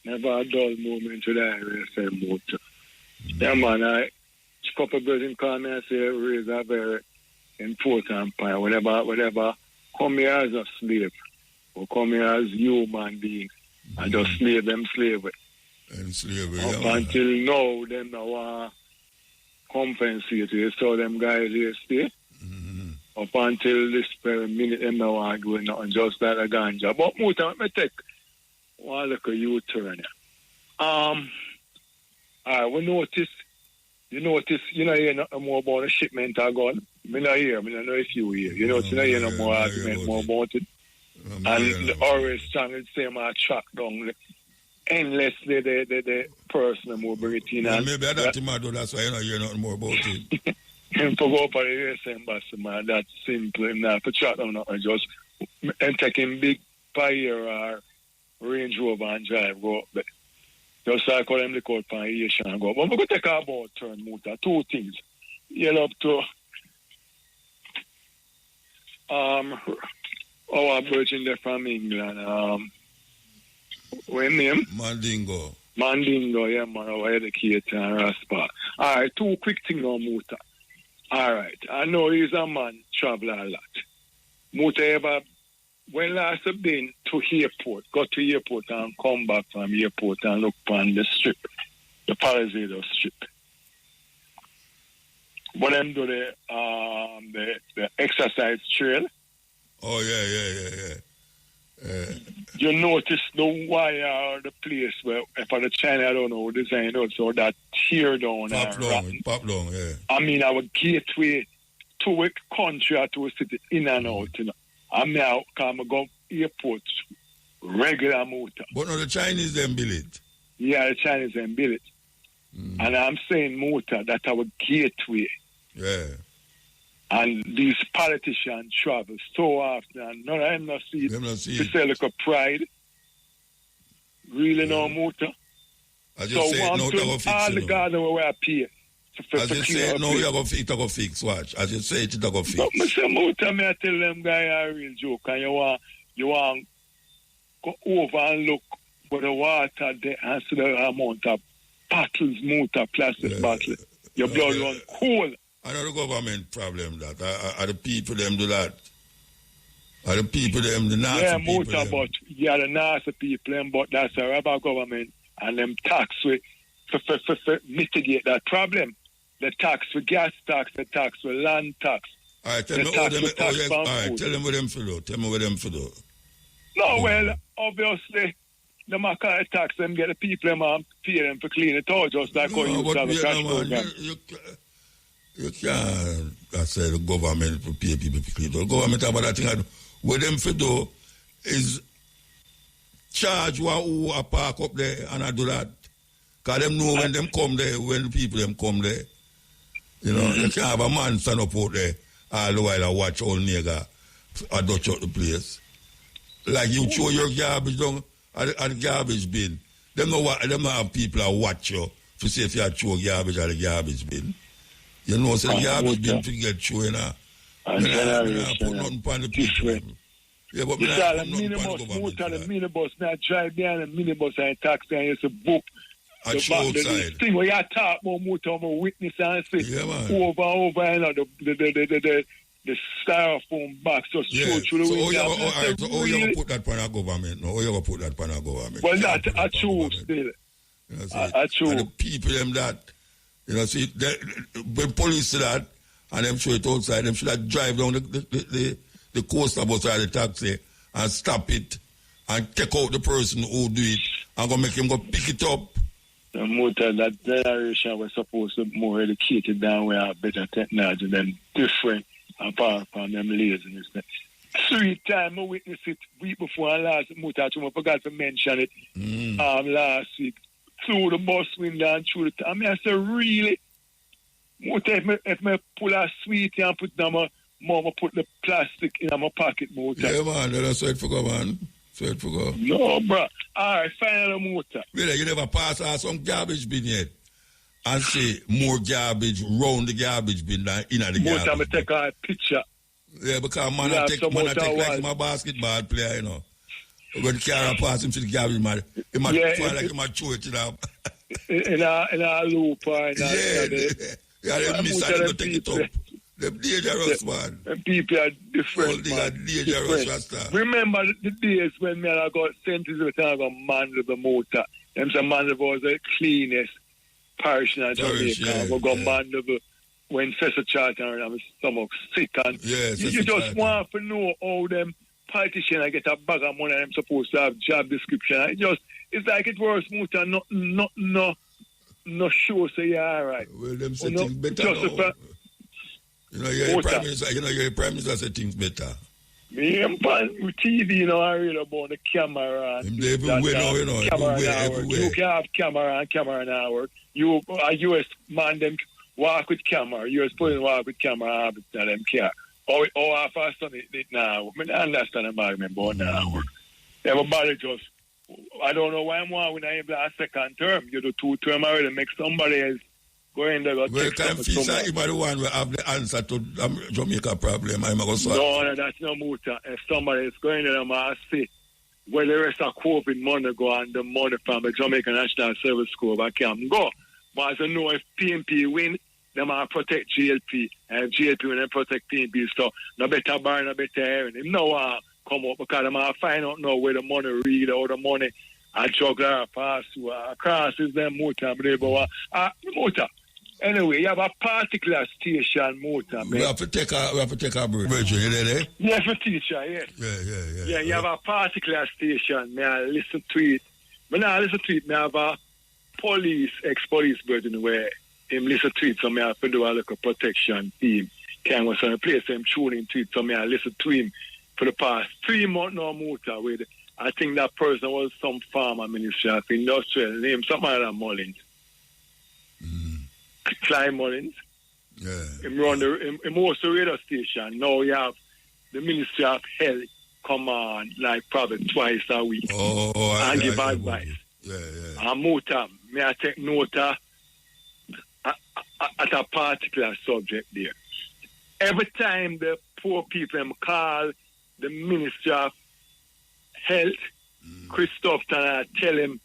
Never a dull moment today, I say, Motor. Yeah, man, a couple of brothers call me and say, raise a very important point. Whatever, come here as a slave, or come here as human being, and just slave them slavery. And slavery, up until now, them now want compensate you, so them guys here stay. Up until this very minute, them now want to do nothing, just like a ganja. But Muta, let me take one look at U-turn. We notice, you hear nothing more about the shipment of gun. I don't know if you hear. You hear no more argument more about it. And the orange channel same track down endlessly the person who bring it in. Well, maybe that's why you don't hear nothing more about it. Him to go up at the US embassy, man, that's simple. Him not to chat down nothing, just and take him big fire or Range Rover and drive go up there. Just like call him the code for Asian and go up. But we're going to take about turn Muta. Two things. You up to our virgin there from England. What's name? Mandingo, yeah, man, our educator and Rastafari. All right, two quick things on Muta. All right, I know he's a man travel a lot. Muta ever, when last have been to airport, got to airport and come back from airport and look on the strip, the Palisades strip. When them do the exercise trail. Oh, yeah. You notice the wire or the place where, for the China, I don't know, design also that tear down. Pop down, yeah. I mean, our gateway to a country or to a city in and out, I'm now come go airport, regular motor. But no, the Chinese them build it. Yeah, the Chinese them build it. And I'm saying motor, that's our gateway. Yeah. And these politicians travel so often, and none of them not see it. They say like a pride. Really no motor. I just say no, to fix all the guys that we pay. As you say, no, you go fix, watch. As you say, it go fix. But I say motor, I tell them guy a real joke, and you want go over and look for the water there and see the amount of bottles, motor, plastic bottles. Your blood run cold. I know the government problem that. Are the people them do that? Are the people them the nasty people? Yeah, but the nasty people them, but that's a rubber government and them tax we for mitigate that problem. The tax for gas tax, the tax for land tax. All right, tell me what them for do. Tell me what them for do. No, well, obviously, the Maca tax them get the people them and pay them for clean it out, just like how you have a cash program. You can't say the government for pay people to clean. The government about that thing. What them for do is charge who a park up there and I do that. Because them know when them come there, when the people them come there. You know, you can't have a man stand up out there all the while and watch all nigga dutch out the place. Like you throw your garbage down at the garbage bin. Them not have people that watch you to see if you throw garbage at the garbage bin. You know, so the garbage bin to get through, you know. I put nothing on the people. Yeah, but the minibus, I drive behind the minibus and taxi and it's a book. The thing where you talk about motor, witness and say over and over, you know, the styrofoam box just show through the window. So how you going to put that on a government? No, how you going to put that on a government? Well, that I choose still. I choose. And the people them that, you know, see, when police see that, and them show it outside, them should have drive down the coaster bus or the taxi and stop it and take out the person who do it and go make him go pick it up. The motor, that generation was supposed to be more educated than we have better technology than different apart from them laziness. 3 times I witnessed it week before last motor, I forgot to mention it last week. Through the bus window and through the I mean, I said, really? Motor, if I pull a sweetie and put down my mama put the plastic in my pocket, motor. Yeah, man, that's what I forgot, man. No, bro. All right, final motor. Really, you never pass out some garbage bin yet and say more garbage round the garbage bin than in the garbage bin. Motor, I take a picture. Yeah, because man, I take like my basketball player, you know. When the car pass him to the garbage, man, he might feel like he might chew it up. In a loop, they miss and they take it up. They're dangerous, man. And people are different, man. Are dangerous, Rasta. Remember the days when I got sentenced with a man with a motor. Them some man was the cleanest parish in Jamaica. We got man when Cesar Charter and I was stomach sick. And you just want to know how them politicians get a bag of money and them supposed to have job description. It's like it was motor, no show say you're all right. Well, them say things better You know, you're a prime minister say things better. Me and TV, you know, I read about the camera. Everywhere now, you know. Everywhere. You can have camera now work. You, a US man, them walk with camera. US police walk with camera, but them care. Oh, I fast on it now. I understand the argument about now work. Everybody just, I don't know why I'm when I have a second term. You do 2 term already, make somebody else go in there. Well, Fisa, if I the one will have the answer to Jamaica problem, I'm going to solve. No, that's no motor. If somebody is going there, I'm going to say, well, the rest of COVID money go and the money from the Jamaica National Service Corps, I can't go. But I know if PNP win, they might protect GLP. And GLP when they protect PNP, so no better bar, no better hearing. If no come up because they might find out now where the money read or the money a juggler pass to crosses them motor. Motor. Anyway, you have a particular station motor, man. We have to take a break. You there? Yes, a teacher, yes. Yeah, you have a particular station, man. I listen to it. But now I listen to it, I have a ex-police version where him listen to it, so I have to do a little protection team. Can't go to a place, I'm tuning to it, so I listen to him for the past 3 months now, motor. With, I think that person was some farmer minister of industrial, name something like that, Mullins. Clive Mullins. Yeah. Him run him host the radio station. Now you have the Ministry of Health come on like probably twice a week. And give advice. Yeah. And motor, may I take note at a particular subject there. Every time the poor people call the Ministry of Health, Christoph tell him,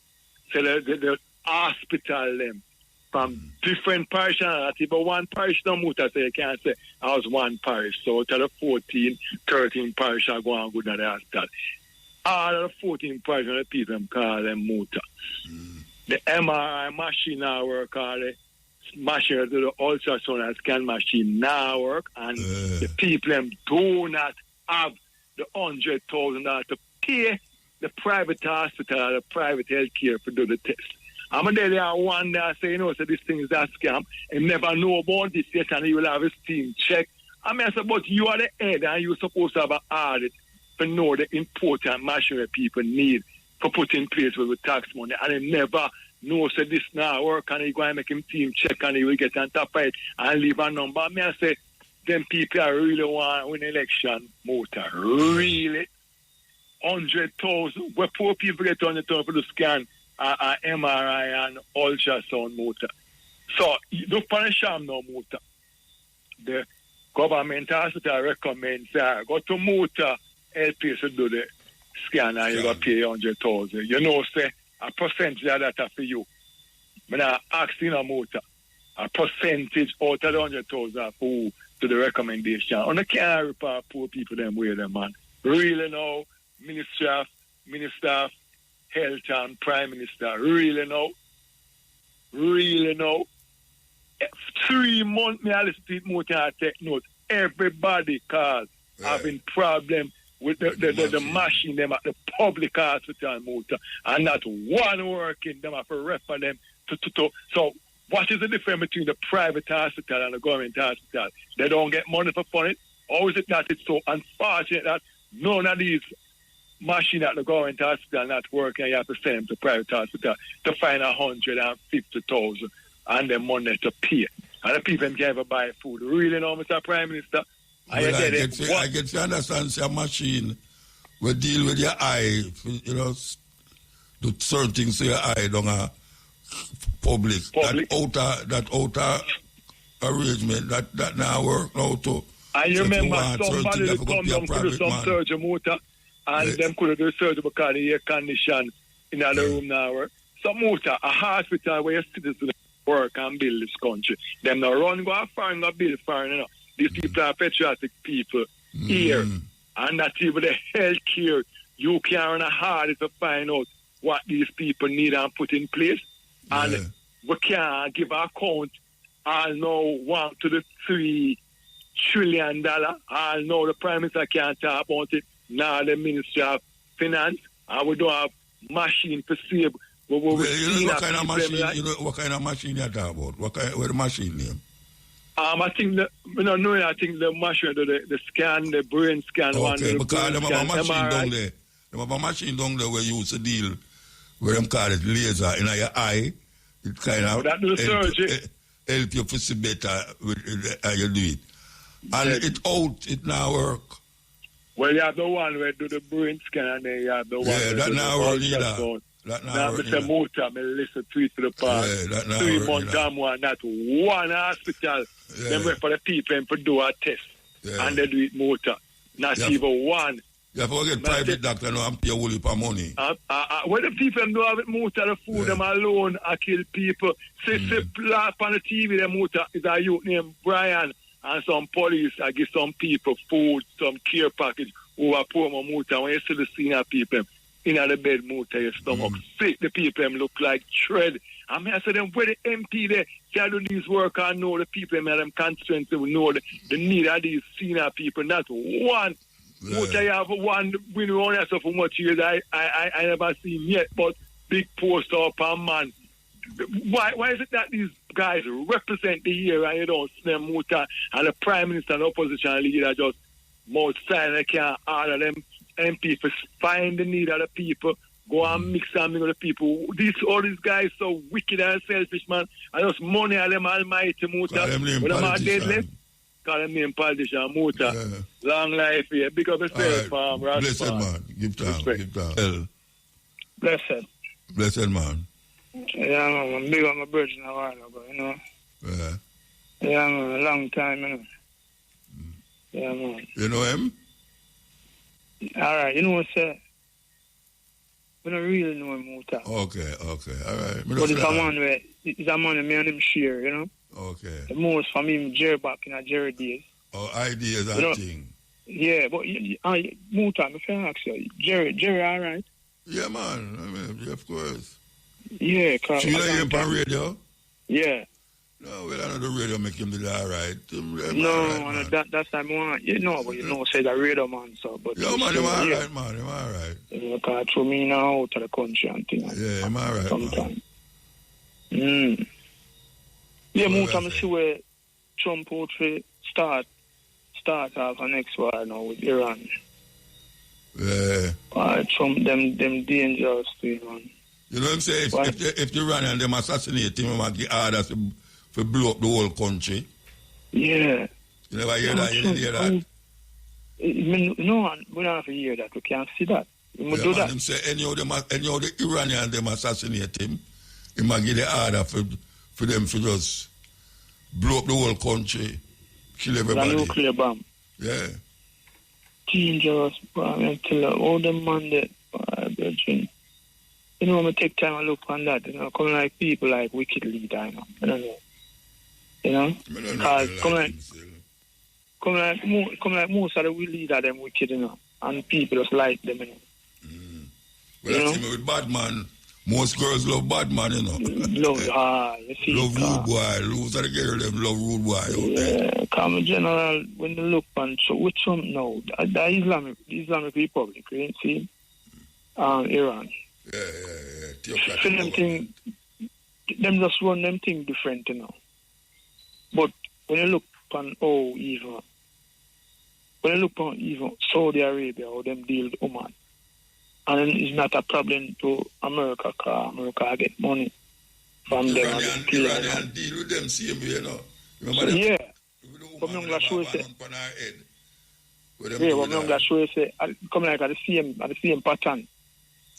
say the hospital them from different parishes, but one parish no motor, so you can't say I was one parish. So tell the 14, 13 parish are going good at the hospital. All of the 14 parishes, the people call them motor. The MRI machine now work, all the machine, the ultrasound and scan machine now work, and the people do not have the $100,000 to pay the private hospital or the private health care to do the test. I'm going to tell you one day, I say, so this thing is a scam, and never know about this yet, and he will have his team check. I say, but you are the head, and you're supposed to have an audit to know the important machinery people need for put in place with tax money, and they never no, say this now work and he go and make him team check and he will get on top of it and leave a number. Me I say, them people are really want to win election, motor. Really. 100,000. Where poor people get 100,000 for the scan, MRI and ultrasound motor. So, look for a sham now, motor. The government hospital recommends go to motor, help you to do the scan and you got to pay 100,000. You know, say, a percentage of that for you. When I ask in a motor, a percentage out of the 100,000 for to the recommendation. And I can't report poor people them way them, man. Really now, Minister of Health and Prime Minister, really now. 3 months me I listen to it motor and take note. Everybody cause having problem with the machine them at the public hospital motor and not one working them have to refer them to. So what is the difference between the private hospital and the government hospital? They don't get money for it. Or is it that it's so unfortunate that none of these machines at the government hospital not working and you have to send them to private hospital to find 150,000 and the money to pay. And the people can ever buy food. Really know, Mr. Prime Minister? Well, I get to understand your machine will deal with your eye, you know, do certain things to your eye, don't public. That outer arrangement, that now work now too. I remember somebody that come down to do some surgery motor and them could do surgery because the air condition in the room now. Some motor, a hospital where citizens work and build this country. Them not run go far and go build far, you know. These people are patriotic people here. And that's even the health care. You can't run hard to find out what these people need and put in place. And we can't give account all now $1 to the $3 trillion. All now the Prime Minister can't talk about it. Now the Ministry of Finance. And we don't have machine to save. You know what kind of machine you talk about? What the machine name? I think I think the machine, the scan, the brain scan one. Okay, because they have a machine down there. They have a machine down there where you used to deal where them call it laser in your eye. It kind of help you to see better how you do it. And it now work. Well, you have the one where do the brain scan and then you have the one where that do now work either. Now, Mr. Motor, I listen to it to the past. 3 months time, not one hospital. Them wait for the people and do a test. And they do it motor. Not even one. You have to get private doctor now and pay a whole heap of money. When the people do have it motor, the food them alone, I kill people. Say, laugh on the TV, the motor is a youth named Brian. And some police, I give some people food, some care package over poor motor. When you see the senior people, in the bed motor, your stomach sick, the people look like tread. I mean, I said, them where the MP there can do these work and know the people, them constituency will know the need of these senior people. Not one. Motor, you have one, we know only so for much years, I never seen yet, but big poster up and man. Why is it that these guys represent the year and you don't see them motor and the Prime Minister and the opposition leader just mouth silent, they can't order them MP for find the need of the people, go and mix and mingle the people. All these guys so wicked and selfish, man. And just money of them almighty motor. When them are deadly, call them name politician motor. Long life here. Big up yourself, Rastafari. Blessed man. Give time. Blessed man. Yeah, man. I'm big on my bridge in a while ago, you know. Yeah, man. A long time, you know. Yeah, man. You know him? All right, you know what, sir? We don't really know him, Muta. Okay, all right. But it's a man where me and him share, you know? Okay. The most from him, Jerry back in a Jerry days. Oh, ideas and thing. Yeah, but Muta, if I ask you, Jerry, all right? Yeah, man. I mean, of course. Yeah, because... So you know him on radio? Yeah. No, well, I know the radio make him do all right. No, that's time one. You know, but you know, say the radio man, so. But yeah, man, him all right, man. Him all right. Because through me now out of the country and things. Yeah, him all right, sometimes. Yeah, more time see where Trump out for start off the next war now with Iran. Yeah. Trump, them dangerous too, man. You know what I'm saying? If the Iranian them assassinate him, they give orders to blow up the whole country. Yeah. You never hear that? You didn't hear that? No, we don't have to hear that. We can't see that. We must do that. Him say, any of the Iranian them assassinate him, he might give the order for them to just blow up the whole country, kill everybody. The nuclear bomb. Yeah. Dangerous, I tell you, all them man that, you know, I'm going to take time and look on that, you know, come like people like wicked leader, you know. I don't know. You know? Because come like most of the leader them wicked, you know, and people just like them, you know. Well, that's him with bad man. Most girls love bad man, you know. You see. Love rude boy. Those are the girls them love rude boy out there. Yeah, come in general, when they look on, so with Trump now, the Islamic Republic, you see, Iran. Yeah. So them thing, them just run them thing different, you know. But when you look on even Saudi Arabia, how them deal with Oman, and it's not a problem to America, because America get money from them. Iranian deal with them same way, you know. Remember them? Yeah. But I'm going to show you, say, come like at the same pattern.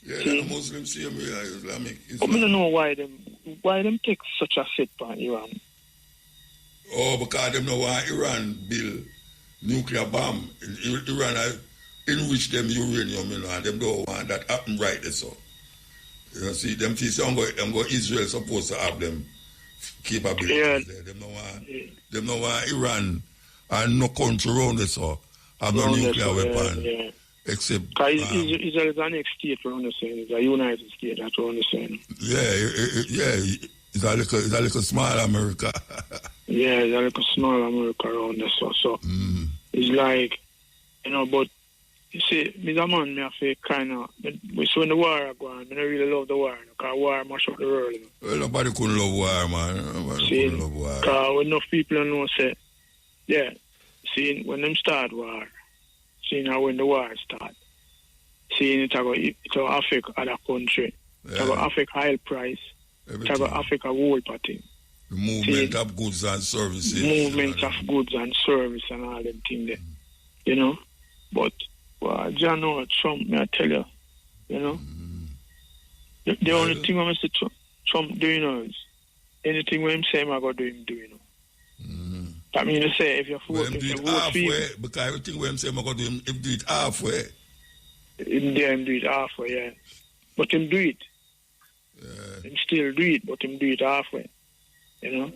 Yeah, the Muslims same way, Islamic. But I don't know why them take such a set by Iran. Oh, because them know why Iran build nuclear bomb. Iran enrich them uranium, you know, and them don't want that happen right there, so. You know, see, them see, Israel supposed to have them capabilities there. Them know why Iran and no country around there, so have no nuclear weapon. Yeah. Except... Israel is the next state around the same. It's a United States that's around the same. Yeah. It's a little small America. Yeah, it's a little small America around there, so. It's like, you know, but you see, me a man, me I feel kind of, so when the war go on, I don't really love the war, because war mash up the world. You know? Well, nobody couldn't love war, man. Couldn't love war. Because enough people know, say, yeah, see, when them start war, see now when the war start, see it will affect other country, it will affect oil price, it will affect a whole party. The movement of goods and services. Movement of goods and service and all them things there. You know? But, John Trump, may I tell you, you know? The only thing I see Trump doing now is anything when him say I'm going to do him do, you know? That means to say if you're voting, do it halfway, because everything when him say I'm going to do him do it halfway. Him do it halfway, yeah. But him do it. Him still do it, but him do it halfway. You know?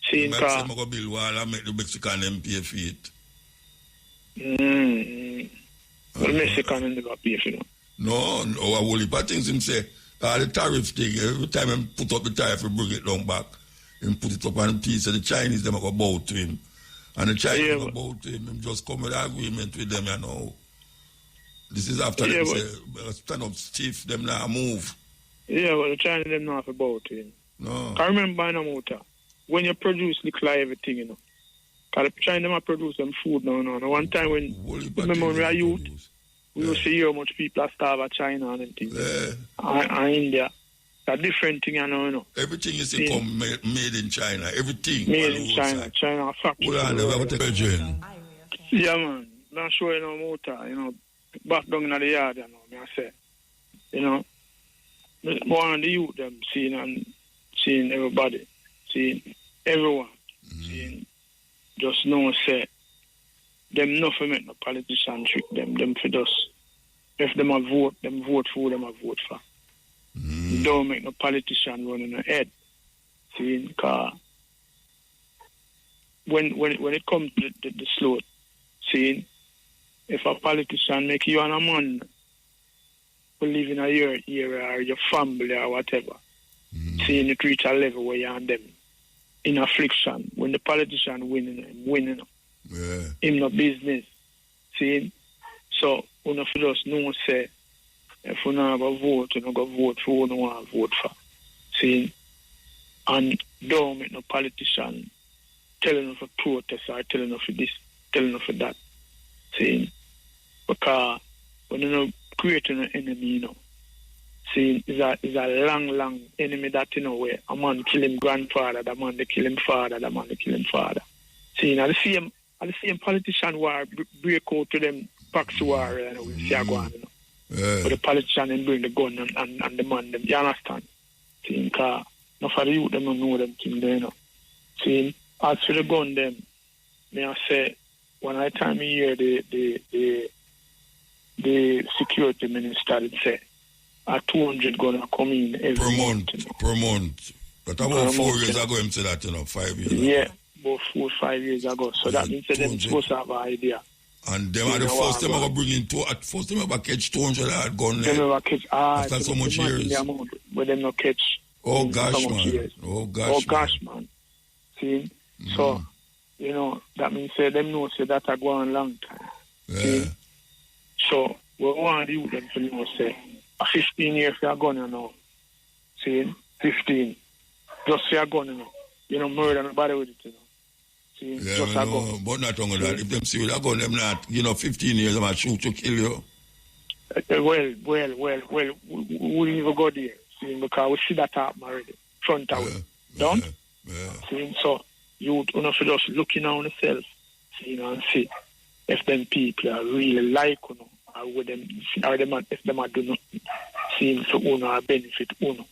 Seeing car. I'm going to build wall and make the Mexican MP for it. Well, Mexican never pay for it. No, a whole heap of things him say. The tariff thing, every time him put up the tariff, he bring it down back. Him put it up on the piece, and the Chinese, them go bow to him. And the Chinese go bow to him, him just come with an agreement with them, you know. This is after them say, stand up stiff, them now move. Yeah, but the Chinese, them not have to bow to him. No. I remember in a motor, when you produce little everything, you know. Because the China them produce them food now. One time when remember when we were youth, we used to hear how much people are starving at China and things. And India. It's a different thing, you know. Everything is made in China. Everything. Made in China. China factory. Yeah, man. I'm sure you know motor, you know, back down in the yard, you know, me I say. You know. One of the youth them seeing everybody, seeing everyone, seeing just know say them nothing make no politician trick them for just if them a vote for them a vote for. Don't make no politician run in the head. Seeing car when it comes to the slope, seeing if a politician make you and a man who live in your area or your family or whatever, seeing it reach a level where you're on them in affliction. When the politician winning, him no business. See? So, we don't just know, say, if we don't have a vote, we don't go vote for who we don't want to vote for. See? And don't make no politician telling us for protest or telling us for this, telling us for that. See? Because when you know creating an enemy, you know, See, is a long enemy that, you know, where a man kill him grandfather, the man they kill him father, the man they kill him father. See, now the same politician war break out to them proxy war, you know, we see a go on, you know. But the politician then bring the gun and the man them, you understand? See, because not for the youth, them don't know them thing there, you know. See, as for the gun them, may I say, when I time of year the security minister did say, 200 gonna come in every month. You know. Per month. But about 4 years ago, him said that, you know, 5 years ago. Yeah, about 4 or 5 years ago. So that means that them supposed to have an idea. And them are the first time I bring in first time I catch 200 that gun there. They never catch, after so much years. But them not catch. Oh gosh, man. Years. Oh gosh, man. See? So, you know, that means say them know say that I go on long time. Yeah. See? So, we want you them to know say, a 15 years for a gun, you know. See? 15. Just for a gun, you know. You know, murder nobody with it, you know. See? Yeah, just a gun. But not only that. If them see with a gun, them not, you know, 15 years, they might shoot to kill you. Well, we even go there. See? Because we see that happen already. Front away. Don't? Yeah. See? So, you know, for just looking on yourself, see, you know, and see if them people are really like, you know, or with them, or them, if them are do nothing, seeing for uno or benefit uno.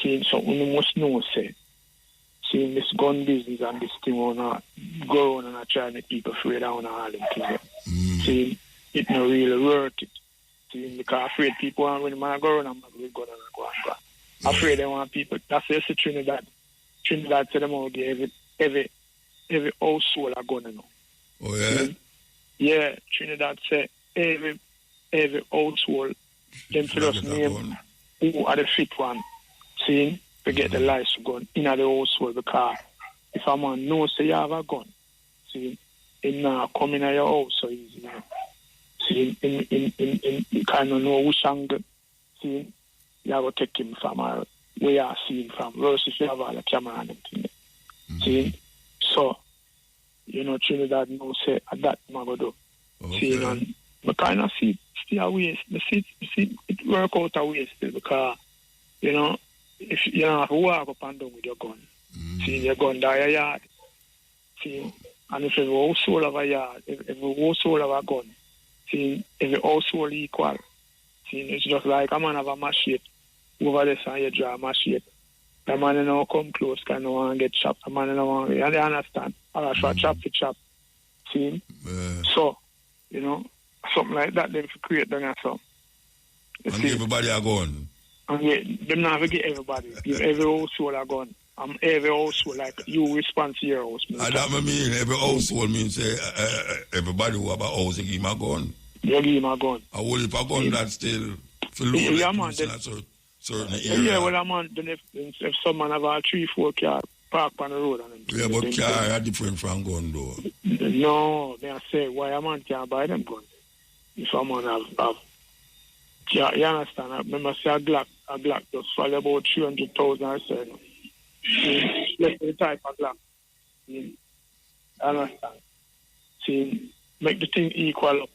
Seeing so uno must know, say, seeing this gun business and this thing on go on and try to make people afraid of all them things. Seeing it not really worth it. Seeing because afraid people want when man go on and go on. Afraid they want people. That's the Trinidad. Trinidad said them all every household are going to know. Oh yeah? Yeah, Trinidad said every household, them for us name who are the fit one. See, to get the license gun in the household because if a man knows say you have a gun, see, him now come in your house so easy now. See, in kind of know which angle, see, you have to take him from where you are seeing from, versus if you have all the camera and everything. See, so, you know, Trinidad knows say that I'm going to do. Okay. See, and I kind of see still a waste. See it work out a waste still because, you know, if you don't have to walk up and down with your gun, see, your gun down your yard, see, and if every household have a yard, if every household have a gun, see, every household equal, see, it's just like a man have a machete over there and you draw a machete. The man you know come close because no one get chopped. The man you know want to, and they understand. All right, for chop to chop. See? So, you know, something like that, they create them or something. And give everybody a gun. And yeah, them not get everybody. Give every household a gun. Every household, like you respond to your house. And that mean every household means everybody who have a house, you give him a gun. You give him a gun. A whole heap of gun that still feel yeah, man. Certain area. Yeah, well, I man, then if someone have a 3-4 car park on the road and them. Yeah, but car are different from gun though. No, they say why a man can't buy them guns. If a man have you understand? I remember say a Glock just fall about 300,000 or so. Less the type of Glock. You understand? See, make the thing equal up.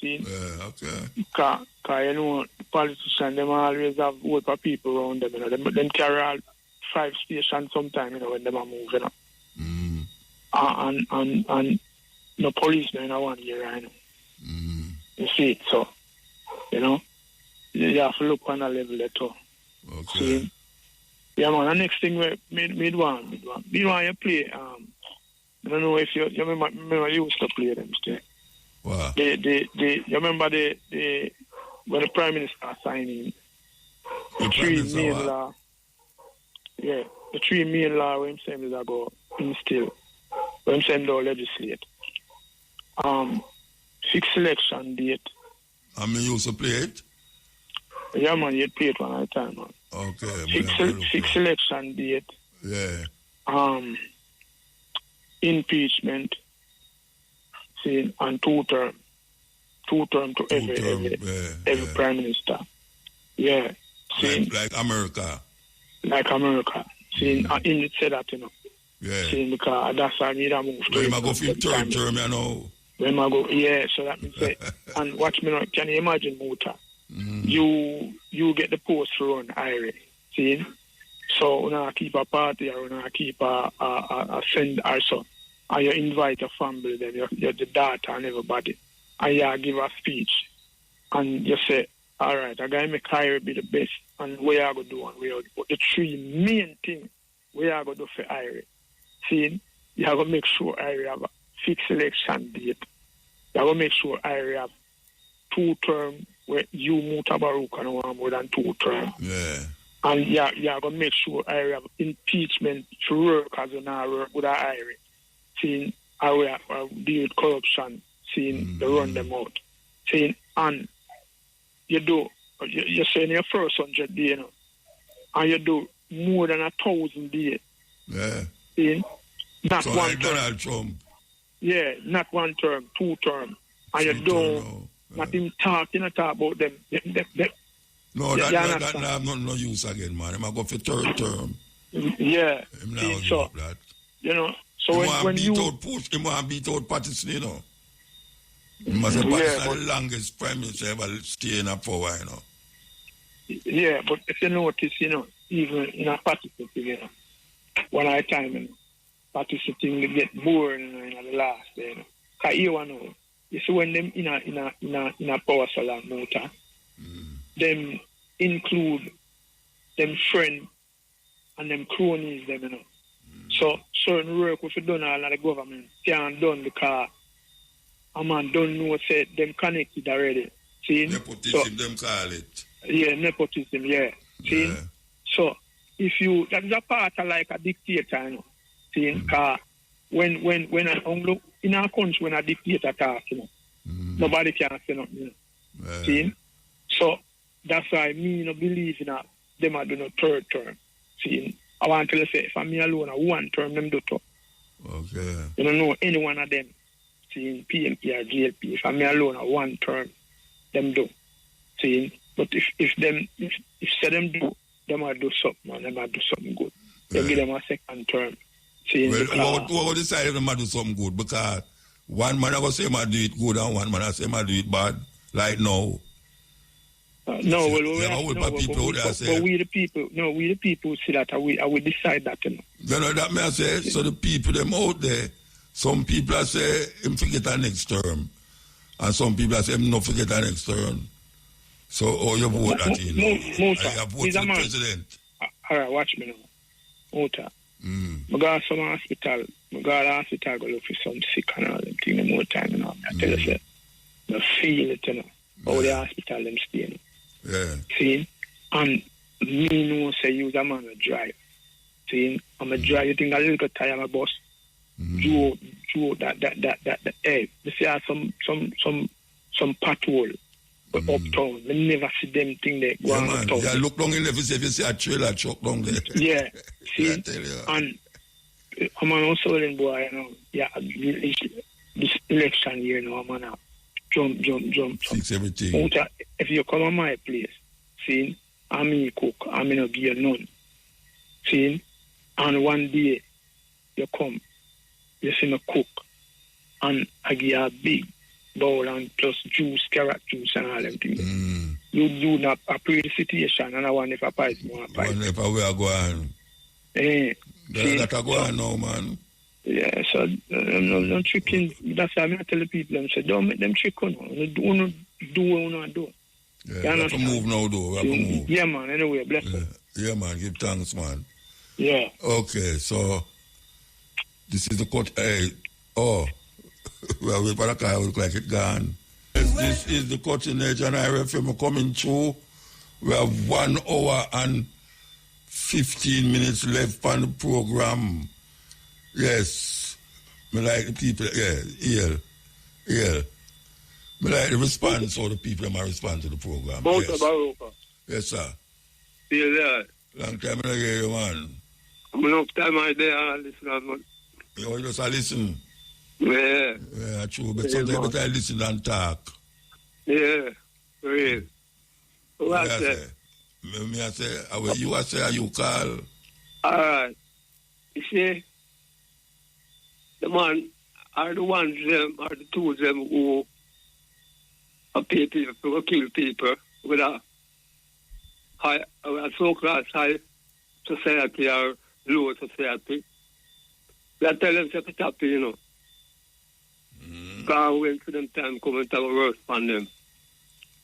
See? Yeah, okay. Because you know, the politicians, them always have work for people around them, you know. Them carry all 5 stations sometime, you know, when them are moving, you know. And no policemen in 1 year, you know. You see it, so, you know, you have to look on a level there too. Okay. See? Yeah, man, the next thing we want you play, I don't know if you remember you used to play them still. Wow. You remember when the Prime Minister signing the 3 main law. Yeah, the 3 main law when him saying is go instill, when him saying to legislate. Fixed election date. I mean, you used to play it? Yeah, man, you'd play it one at a time, man. Okay. Fixed election date. Yeah. Impeachment. See, and 2 term. 2 term to every Prime Minister. Yeah. See, like America. Like America. See, in it said that, you know. Yeah. See, because that's how I need a move to. When I go for 3rd term, you know. When I go, yeah, so that means say, and watch me now, can you imagine, Muta? You you get the post to run Irie. See? So when I keep a party or when I keep a friend or so, and you invite your family, then you're the daughter and everybody, and you give a speech, and you say, all right, I gotta make Irie be the best, and what you going to do, and but the three main things we are going to do for Irie. See? You have to make sure Irie have a fixed election date. You have to make sure Irie have 2 terms where you, Mutabaruka, no want more than 2 terms. Yeah. And you have to make sure Irie have impeachment to work as an work with Irie. Seeing Irie have deal with corruption, seeing they run them out. Seeing, and you do, you're saying your first 100 days, you know, and you do more than 1,000 days. Yeah. Seeing, not so one like term. Donald Trump. Yeah, not 1 term, 2 term. And you don't, not even talk, you not talk about them. No, that have no use again, man. I'm going to go for 3rd term. Yeah. So, that. You know, so when you... He want to beat out Patterson, you know. He must have Patterson the longest prime minister ever stay in a power, you know. Yeah, but if you notice, you know, even in a Patterson, you know, one at a time, you know, Patterson thing they get bored, you know, in the last day, you know. Because you know, you see when them in a power salon motor, them include them friends and them cronies, them, you know. So certain work if you done all of the government can't done because a man don't know say them connected already. See? Nepotism, them call it. Yeah, nepotism, yeah. See? Yeah. So if you that is a part of like a dictator, you know. See? Because when look in our country when a dictator talks, you know, nobody can say nothing, you know. Yeah. See? So that's why me no believe in them are doing a 3rd term. See? I want to say, if I'm me alone, a 1 term, them do too. Okay. You don't know any one of them, seeing PMP or GLP. If I'm me alone, a 1 term, them do. Seeing, but if say them do, them might do something, and them might do something good. They give them a 2nd term. Seeing, well, what decide if them might do something good? Because one man I go say might do it good, and one man I say might do it bad. Like now. No, we the people see that I will decide that. You know. You know that may I say, so the people them out there, some people I say him forget the next term, and some people I say him not forget the next term. So you vote that in. I vote for the president. All right, watch me now. Mota. I go to some hospital. I go to the hospital go look for some sick and all them things more time, you know. I tell you, say, I feel it, you know. How the hospital them stay, you know. Yeah. See? And me know say you a man to drive. See? I'm a drive, you think a little tire my bus. Joe that hey, you see some patrol uptown. I never see them thing there go on uptown. Yeah, look down in the if you see a trailer truck down there. Yeah. See? I tell you. And I'm an also boy, you know. Yeah, this election year now, I'm gonna jump. Fix everything. If you come on my place, see, I'm in cook, I'm in a gear none. See, and one day you come, you see me cook, and I give you a big bowl and plus juice, carrot juice and all them things. You do not appreciate the situation, and I want if a pipe more pipe. One if we are going. That are going now, man. Yeah, so no tricking. That's why I tell the people, them say, don't make them trick on. Do what you do. Yeah, we have to move now, though. We have to move. Yeah, man. Anyway, bless you. Yeah, man. Give thanks, man. Yeah. Okay, so this is the cut. Well, we look like it gone. This is the cutting edge, and I FM coming through. We have 1 hour and 15 minutes left on the program. Yes. Me like the people, yeah. Me like the response, so the people might respond to the program. Mutabaruka. Yes, sir. Still there. Long time I hear you, man. I'm enough time I there and listen, man. You just listen? Yeah. Yeah, true, but sometimes I listen and talk. Yeah, real. What I say? Me I say, you say, are you call? All right. You see, the man are the ones them, are the two of them who pay people, who kill people with a so-called high society or low society. We are telling them to stop, you know. Because when for them time coming to work on them.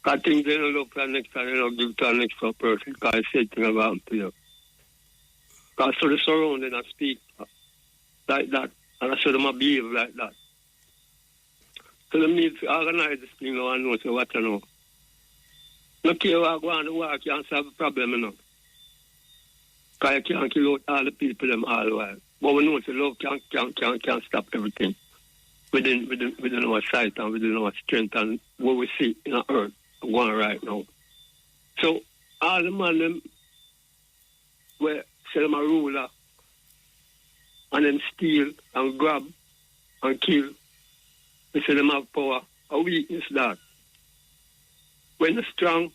Because things they don't look for next time, they don't give to the next person. Because I say things about them to you. Because so the surrounding I speak like that. And I saw them behave like that. So they need to organize this thing now and know so what you know. No care what go on the war, can't solve the problem, you know. Because you can't kill out all the people them all the while. But we know so love can't stop everything. Within our sight and within our strength and what we see in our earth going right now. So all the man them where say them a ruler and them steal and grab and kill, they say them have power. A weakness that. When you're strong,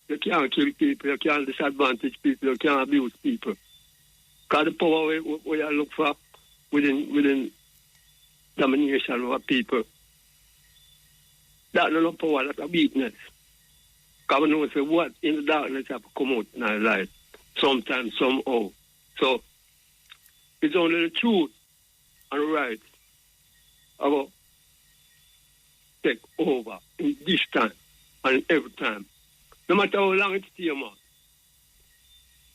you can't kill people, you can't disadvantage people, you can't abuse people. Because the power we look for within domination over people, that's not power, that's a weakness. Because we know say what in the darkness have to come out in our life, sometimes, somehow. So, it's only the truth and right about take over in this time and every time. No matter how long it stays, man.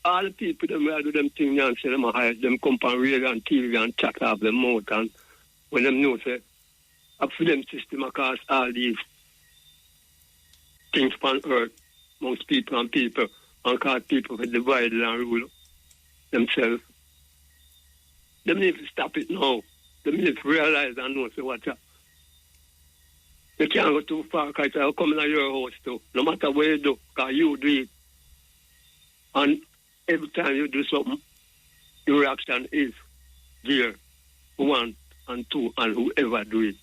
All the people them where do them things and say them a hide, them come on radio and TV and chat off them mouth and when them know say a film system across all these things on earth amongst people and cause people for divide and rule themselves. Them need to stop it now. Them need to realize and know say what's up. You can't go too far because I'll come in your house too. No matter what you do, because you do it. And every time you do something, your reaction is there. 1 and 2 and whoever do it.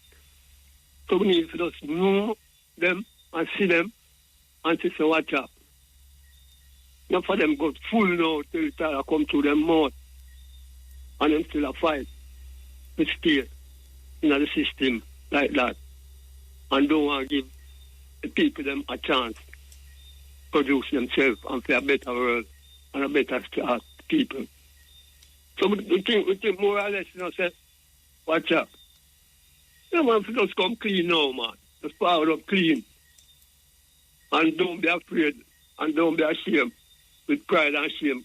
So we need to just know them and see them and say watch out. Not for them go full now till it come to them mouth and them still a fight. But stay in the system like that. And don't want to give the people them a chance to produce themselves and for a better world and a better start people. So we think more or less, you know, say, watch out. You know, man, just come clean now, man. Just power up clean. And don't be afraid and don't be ashamed with pride and shame.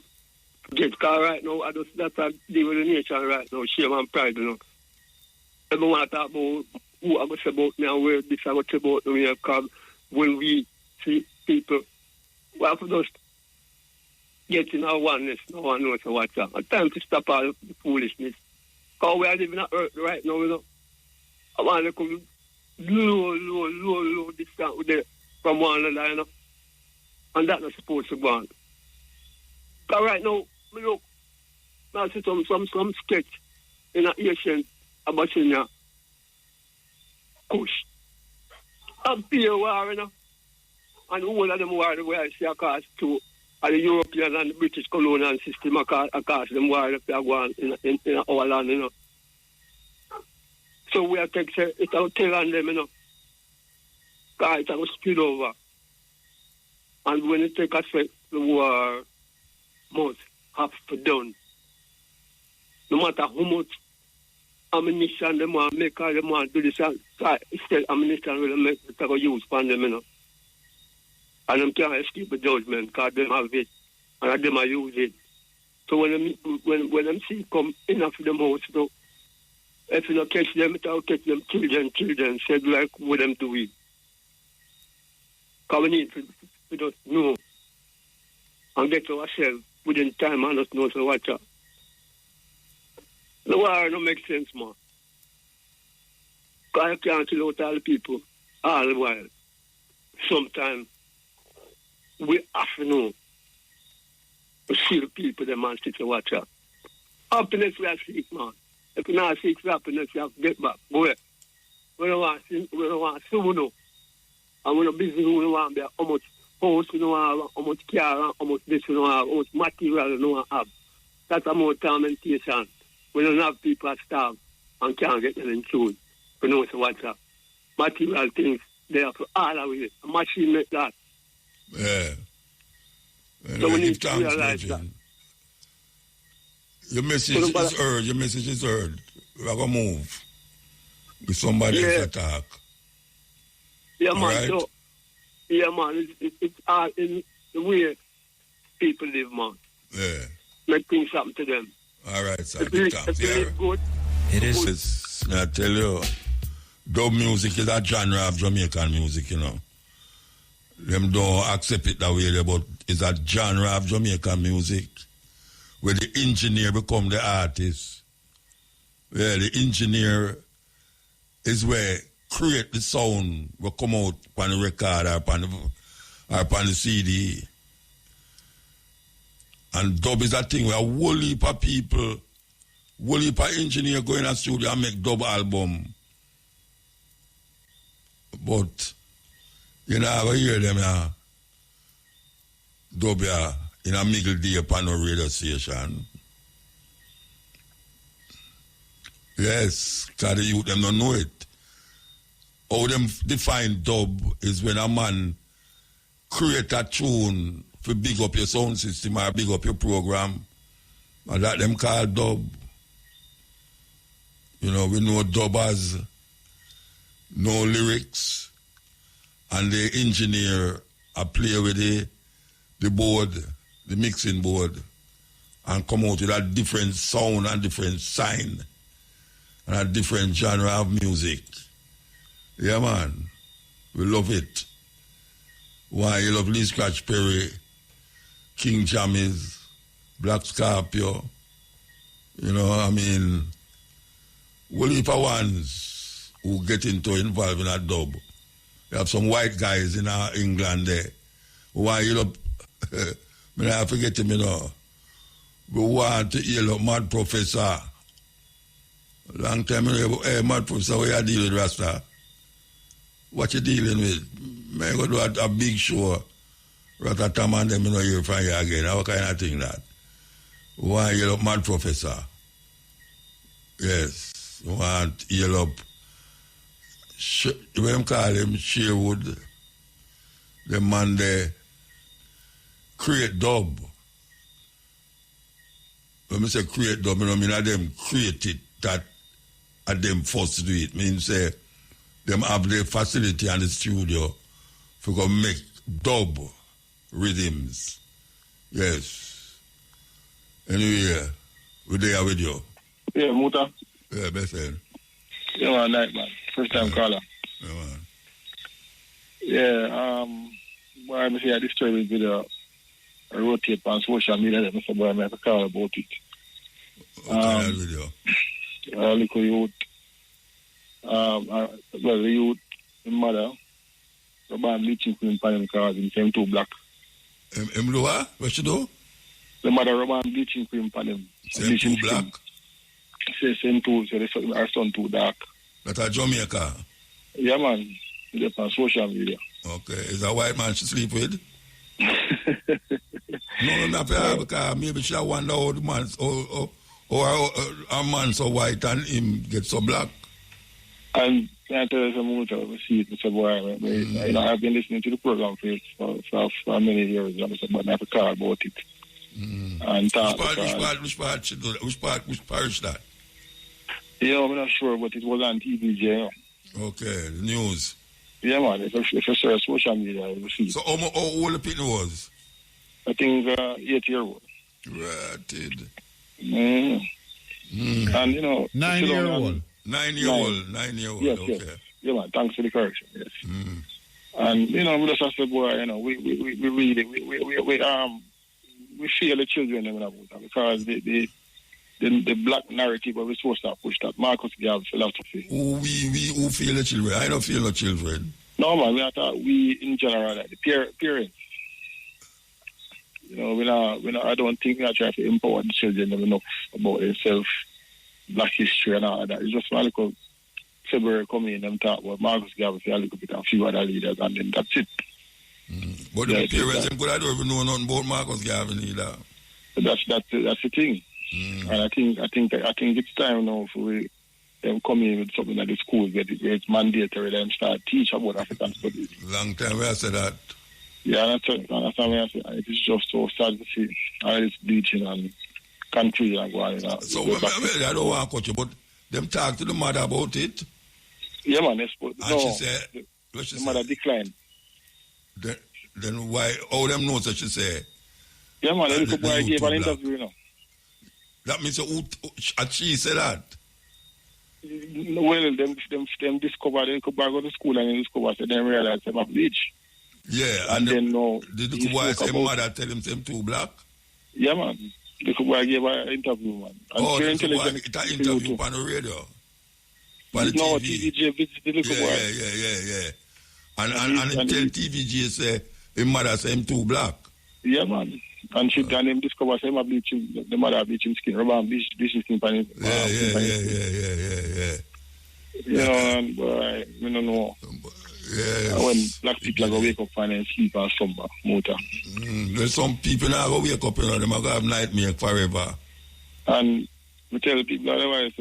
Because right now, that's a deal with the nation right now, shame and pride, you know. Everyone talk about who I go say about me and where this I go say about me because when we see people, we have to just get in our oneness, no one knows what's up. It's time to stop all the foolishness. Because we are living on earth right now, you know. I want to come low distance with them from one another, you know. And that's not supposed to go on. Because right now, look, I see some sketch in an Asian Abyssinia Kush. And peer war, you know. And all of them war the way I see across to the European and the British colonial system across them war if they are going in our land, you know. So we are taking it out tell on them, you know. Because it will spill over. And when it take effect, the war must have to done. No matter how much ammunition they want to make or they want to do this, still ammunition will make the use for them, you know. And them can't escape the judgment because them have it and them are use it. So when them see come in after them house, you know, if you don't catch them, it will catch them children, said like what them do it. Because we need to just know and get to ourselves within time and just know to watch out. The war don't make sense, man. Because you can't kill out all the people all the while. Sometimes we have to know to see the people them and sit to watch out. Happiness we are seek, man. If you not seek for happiness, you have to get back. Go ahead. We don't want to see who know. And we don't busy who don't want to be how much house we don't have, how much car, how much this we don't have, how much material we don't have. That's a more tormentation. We don't have people that starve and can't get them in food. We know what's up. Material things, they have to all away. A machine make that. Yeah. Anyway, we give need to thanks, realize that. brethren. Your message is heard. Your message is heard. We're going to move with somebody else attack. Yeah, All man. right? So, yeah, man. It's all in the way people live, man. Yeah. Make things happen to them. All right, sir. If you live good. It is. I tell you, dub music is a genre of Jamaican music, you know. Them don't accept it that way, but it's a genre of Jamaican music where the engineer become the artist. Where the engineer is where create the sound will come out on the record or on the CD. And dub is a thing where a whole heap of people, whole heap of engineer go in a studio and make dub album. But you know, I hear them dub in a middle day upon a radio station. Yes, because the youth them don't know it. How them define dub is when a man create a tune for big up your sound system or big up your program. And that them call dub. You know, we know dub as no lyrics and the engineer play with the board, the mixing board, and come out with a different sound and different sign and a different genre of music. Yeah, man. We love it. Why you love Lee Scratch Perry, King Jammies, Black Scorpio. You know, I mean, whole heap of ones who get involved in a dub. You have some white guys in England there. Why you love, I forget him, you know. We want to hear Mad Professor. Long time, hey, Mad Professor, what you dealing with, Rasta? What you dealing with? I go do a big show. Ratatam and them, you know, hear from you again. How kind of thing that? Why you love Mad Professor? Yes. You want hear up. What them call him? Sherwood. The man there create dub. When I say create dub, I mean them create it that at them forced to do it. Means say them have the facility and the studio for go make dub rhythms. Yes. Anyway, we're there with you. Yeah, Muta. Yeah, best friend. Yeah, man, night, man. First time caller. Yeah, man. Yeah, boy, I say I destroyed this video. I rotate on social media, and I said, boy, I have a call about it. What video? Little youth. The youth, the mother, the band bleaching cream pan him because he came too black. Him do what? What you do? The mother rub on bleaching cream pan him. Same too black? Say same too, so our son too dark. That's a Jamaica? Yeah, man. It's on social media. Okay. Is a white man she sleep with? No, not because maybe she wonder how the man, or a man so white and him get so black. And I tell you some more, I see it, Mr. Boy. You know, I've been listening to the program for many years, and I said, but I have a call about it. And which parish that? Yeah, I'm not sure, but it was on TVJ. You know. Okay, the news. Yeah, man. If you search social media, you will see. So how old the people was? I think 8-year-old. Rated. And, you know... 9-year-old. 9-year-old. 9-year-old, yes, okay. Yes. Yeah, man. Thanks for the correction, yes. And, you know, we just said, boy, you know, we really, we feel the children in about that because the black narrative we're supposed to push that Marcus Garvey philosophy. Who feel the children? I don't feel the children. No, man, we in general, like the parents. You know, I don't think we are trying to empower the children enough about themselves, black history and all that. It's just a little February coming in and talk about Marcus Garvey, a little bit and a few other leaders, and then that's it. But the parents, them could don't even know nothing about Marcus Garvey either. That's the thing. And I think it's time now for them come in with something like the schools where it's mandatory them start teach about African studies. Long time we have said that. Yeah, that's what I say. It is just so sad to see all this bleaching and confusion and going on. So, I don't want to cut you, but them talk to the mother about it? Yeah, man. She said, the mother declined. Then why, all them know that she said? Yeah, man, the little boy gave an interview, That means she said that? Well, them discovered, they could go to school and they discovered, so they realized they have bleach. Yeah, and then did the boy say mother tell him them too black? Yeah, man. The boy gave an interview, man. And the boy get an interview on the radio? No, TVJ visited the little boy. Yeah. And tell TVJ say his mother say him too black? Yeah, man. And she done him discover say him bleaching, the mother bleaching skin, rubber bleaching skin pan him. Yeah. You know, and boy, we don't know. When black people go wake up and sleep and slumber, motor. There's some people now go wake up, them are going to have nightmare forever. And we tell people otherwise,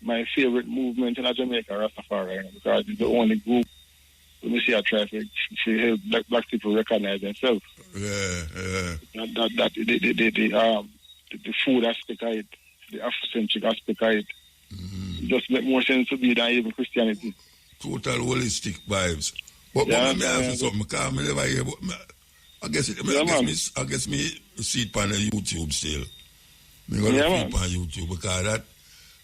my favorite movement in Jamaica, Rastafari, because it's the only group when we see a traffic, she help black people recognize themselves. That the food aspect of it, the Afrocentric aspect of it, just make more sense to me than even Christianity. Total holistic vibes. But let me ask you something, because I never hear about I guess me see it on YouTube still. Me go to on YouTube because that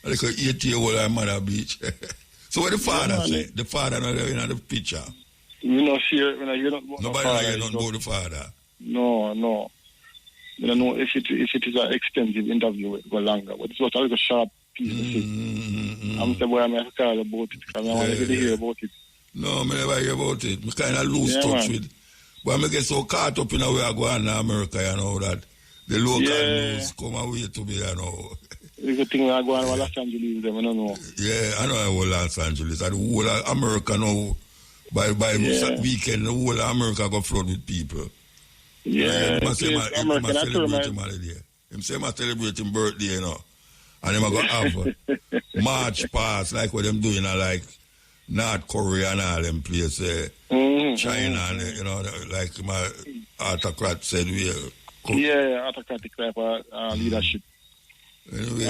like a 8-year-old mother bleach. So what the father say? The father not there in the picture. You know, you don't nobody know you don't know the father. No. You don't know if it is an extensive interview it go longer, but it's not like a sharp piece of shit. I'm the boy I'm going to call about it because I want to hear about it. No, I never hear about it. I kind of lose touch with. But I get so caught up in the way I go on in America, you know, that the local news come away to me, you know. It's a thing I go on Los Angeles, them, I don't know. Yeah, I know I go Los Angeles. And the whole of America now, by weekend, the whole of America go flood with people. Yeah, I say I celebrate him holiday. Him say I celebrate him birthday, you know. And them I go have March pass, like what them doing, like North Korea and all them places, China, and, you know, like my autocrat said, autocratic type of leadership. Anyway,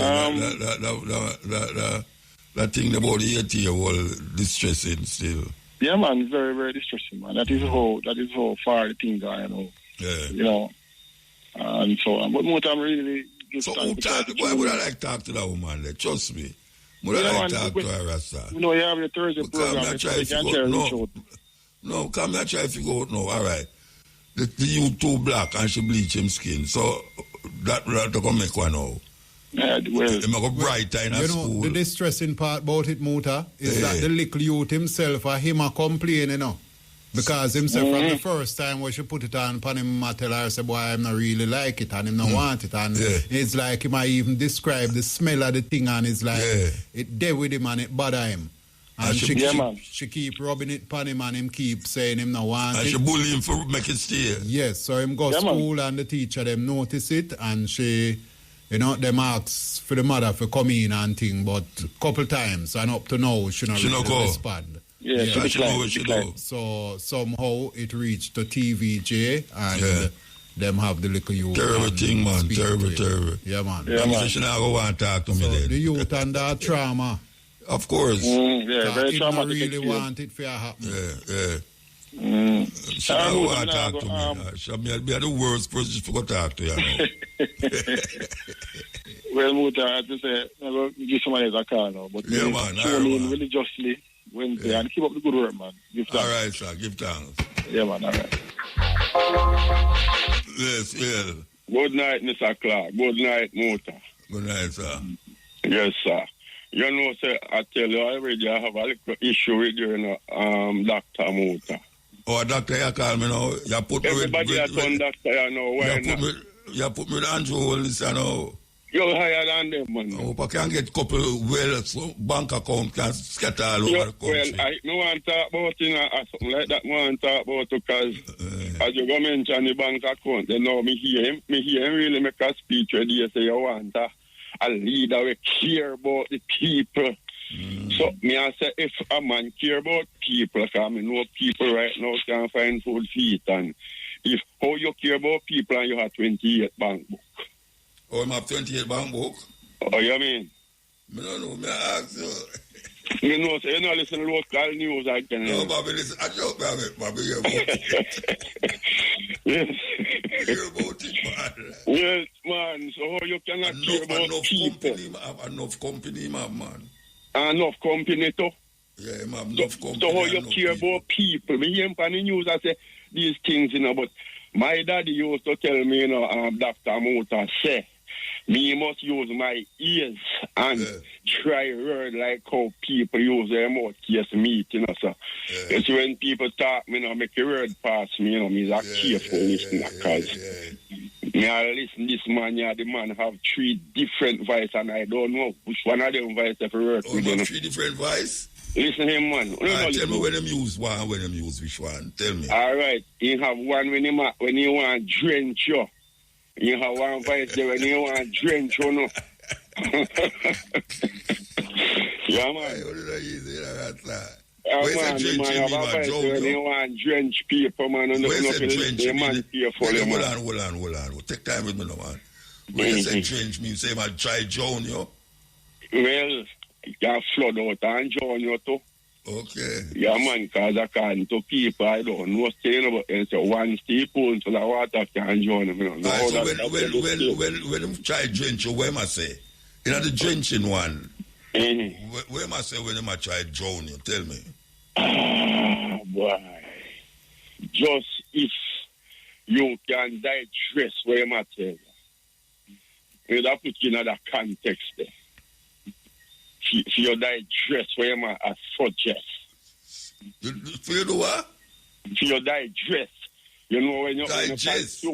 that thing about the 8-year-old distressing still. Yeah, man, it's very, very distressing, man. That is how far the thing going, you know. Yeah. You know, and so on. But more time really so why would I like to talk to that woman there? Trust me. Would I like to talk to her, Rasta? You know, you have the Thursday program. No, come here, try to figure out now. All right. The you too black and she bleach him skin. So that can make one now. Go brighter in a school. The distressing part about it, Muta, is that the little youth himself, him a complain, you know. Because himself from the first time when she put it on him, I tell her, say, boy, I'm not really like it and him not want it. And it's like him I even describe the smell of the thing and it's like it dead with him and it bother him. And she keep rubbing it upon him and him keep saying him not want it. And she bully him for make it stay. Yes, so him go school and the teacher them notice it and she, you know, them ask for the mother for come in and thing, but couple times and up to now she not really respond. Yeah, she know. So somehow it reached to TVJ and them have the little youth. Terrible thing, man. Terrible. Yeah, man. She not go want to talk to me then. The youth under trauma. Of course. Very traumatic. Really want it to happen. She not want to talk to me. She'll be the worst person to talk to you now. Well, Muta, I have to say, I'm going to give somebody a call now. But yeah, man. Religiously Wednesday and keep up the good work, man. Give thanks. All right, sir. Give thanks. Yeah, man. All right. Yes. Good night, Mr. Clark. Good night, Muta. Good night, sir. Yes, sir. You know, sir, I tell you already, I have a little issue with you, Dr. Muta. Oh, doctor, you call me now. You put me everybody has done doctor, you know. You put me with Andrew Hollis, you know. You're higher than them, man. I hope I can get a couple bank account can scatter all over the country. Well, I don't want to talk about something like that. I want to talk about because as you go mention the bank account, you know, me hear him really make a speech where they say you want a leader who care about the people. So, me I say, if a man care about people, because I know people right now can't find food to eat, and if how you care about people and you have 28 bank book. Oh, you have 28 bank book? Oh, you mean? I don't know, me ask you. You know, so you know, listen to local news again. No, Bobby, listen, I joke, Bobby, you're about it. Yes. You're about it, man. Yes, man, so how you cannot care about people? Enough company, man. Enough company, too? Yeah, I have enough company. So how you care about people? Me hear on the news, I say these things, you know, but my daddy used to tell me, you know, Dr. Mota say, me must use my ears and try word like how people use their mouth case meat, you know, so. Because when people talk, me, you know, make a word pass me, you know, me is a careful listener, because me I listen, this man, yeah, the man have 3 different voices, and I don't know which one of them voices have work with, you know. 3 different voices? Listen him, man. Tell me when them use one, when them use which one. Tell me. All right. You have one when you want to drench you. You have one voice there when you want to drench you, no. Yeah, man. Where's man, the man, have a voice when you want to drench people, man. Where's the drench? Hold on. Take time with me, no, man. When you say drench, me say, man, try drown you. Well, you can flood out and drown you, too. Okay. Yeah, man, because according to people, I don't know saying about it. So one stay pool so the water can join them. You know. So when them try drench you, where am I say? You know the drenching one. Where am I say when them try drown you? Tell me. Ah, boy. Just if you can digest where am I tell you. You have to put you in another context there. For your digest, where am I suggest? For you do what? For your digest. You know, when you digest.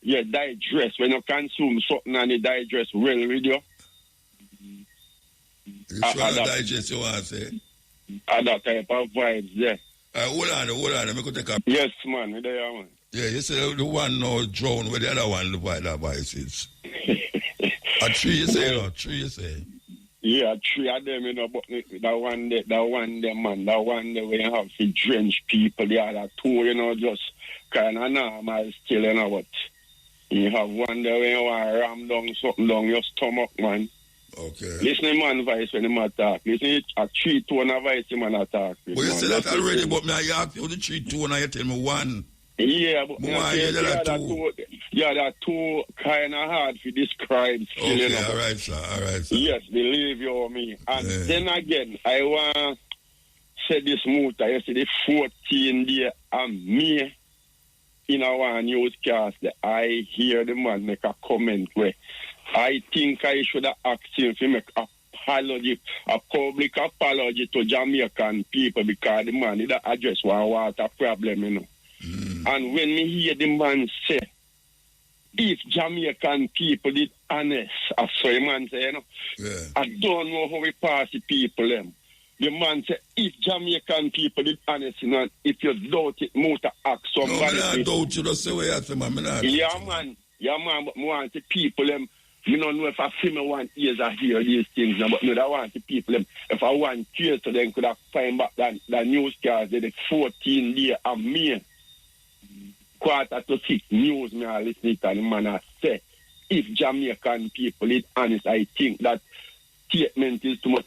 Yeah, digest. When you consume something and you digest well with you. You sure digest you want to say? That type of vibes there. Hold on. Let me go take a... Yes, man. There, man. Yeah, you say the one now drown where the other one look like that voice is. A tree you say, no? Tree you say. Yeah, 3 of them, you know, but that one there, man, that one there where you have to drench people, the other 2, you know, just kind of normal still, you know, but you have one there where you want to ram down something down your stomach, man. Okay. Listen, man, voice when him attack. Listen, a 3-tone voice, man, attack. But you say that already, but me I ask you the 3-tone and you tell me 1. Yeah, but that 2 kind of hard to describe. Still, okay, you know, all right, sir. Yes, believe you or me. And then again, I want to say this Muta, yesterday 14 days and me in our newscast, I hear the man make a comment where I think I should have asked him to make a public apology to Jamaican people because the man did address one water problem, you know. And when me hear the man say, if Jamaican people did honest, as so the man say, you know, I don't know how we pass the people them. The man say, if Jamaican people did honest, you know, if you doubt it, more to ask somebody. No, I doubt you, that's the way I say, man. Yeah, man, but I want the people them. You don't know if I feel me want ears I hear these things, but no, I want the people them. If I want ears to them, could I find back that newscast, the 14 days of May. 5:45 news me I listen to, and the man I say, if Jamaican people is honest, I think that statement is too much.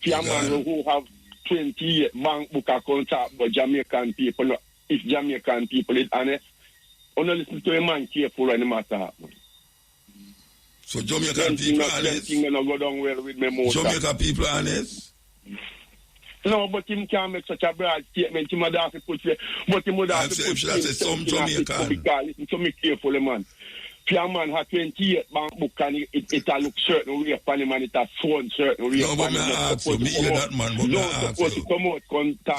For a man who have 28 bank book accounts, but Jamaican people, if Jamaican people is honest, only listen to a man careful when the matter happen. So Jamaican people honest? Go down well with me Jamaican people honest? No, but him can't make such a broad statement. He would have to put but he would have to put some Jamaican. Listen to me carefully, man. If a man has 28 bank book and it look certain way upon him and it has phone certain way upon him. No, but I ask you, me hear that man, but I ask you.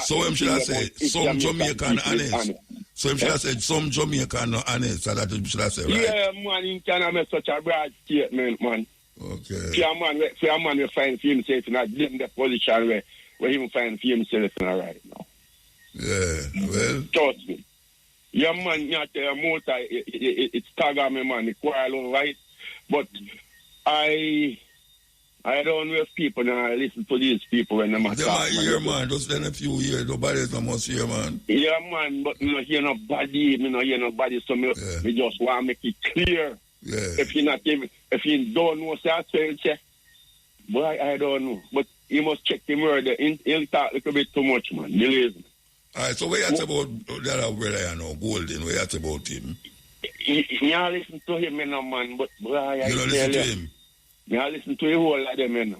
So him should have said, some Jamaican honest. So him should have said, some Jamaican not honest. So that him should have said, right? Yeah, man, he can't make such a broad statement, man. Okay. If a man will find for himself in a different position where he will find for himself right now. Yeah, well. Trust me. Yeah, man, not a motor, it's stagger me, man, the quarrel, right? But I I don't know if people now listen to these people when them They might hear, man. Just in a few years, nobody's not much here, man. Yeah, man, but me not hear nobody. So me just want to make it clear. Yeah. If you don't know, say, boy, I don't know. But you must check the murder. He'll talk a little bit too much, man. Believe me. All right, so what you say about that other brother, you know, Golden? What you say about him? You listen to him, man, but boy, I you don't listen to him? I listen to the whole of them,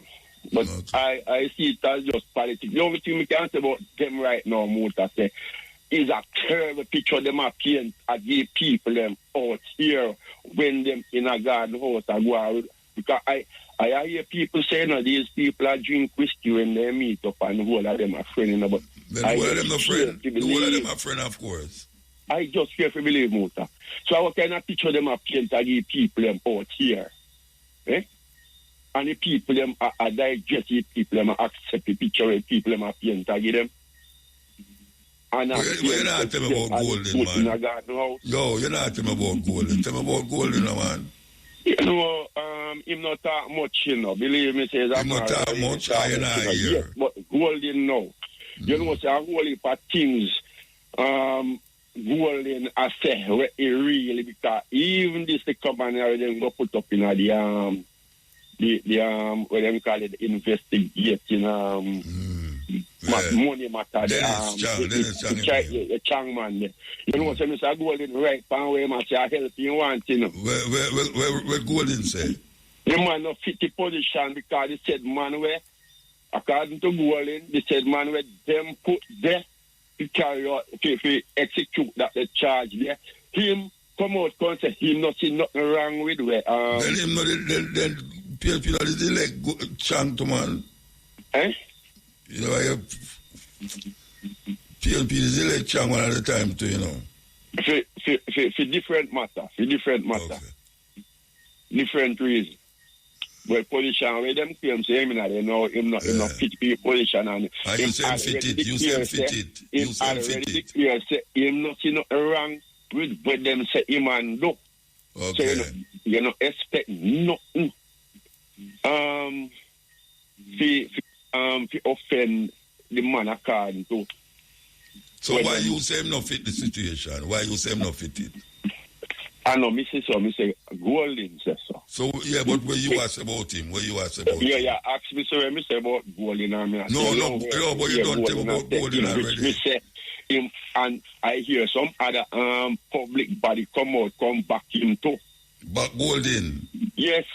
but I see it as just politics. The only thing we can say about them right now, Muta, say, is a terrible picture them are paint and give people them out here when them in a garden house and go out. Because I hear people saying that these people are drink whiskey when they meet up and the whole of them are friends. But the whole of them are friends. The whole of them are friends, of course. I just fear to believe, Muta. So I kind of picture them a paint and give people them out here. Eh? And the people them are digestive, people them accept the picture of people them are paint and give them. And you're not telling me about Golden, man. Yo, you're not telling me about Golden. Tell me about Golden, man. You know, him not talk much, you know. Believe me, says him not talk much, I not hear. Yes, but Golden now. You know, say a whole heap of things. Golden, I say, really, because even this the company them go put up in the what them call it, investigating money matter. The Chang man. You know what I'm saying? Golden right pan way much I help you want, you know. Where Golden say? The man not fit the position because he said man where, according to Golden, they said man where them put there to carry out to execute that the charge there. Him come out and say him not see nothing wrong with where then him not then PLP not is like Chang to man. Eh? You know, I PLP is like Chang one at the time too, you know. For different matter. Okay. Different reason. But position where them claim say him not, you know, him not fit the position and you say fit it. You say fit it. You say fit it. Declare say him not see nothing wrong with what them say him and do. Okay. So you know expect nothing. To offend the man according to. So why you say him not fit the situation? Why you say him not fit it? I know, me say Golden says so. So, yeah, but where you ask about him? Yeah, ask me, so me say about Golden and me. No, but you don't tell about Golden already. Me say him, and I hear some other public body come back him too. Back Golden? Yes,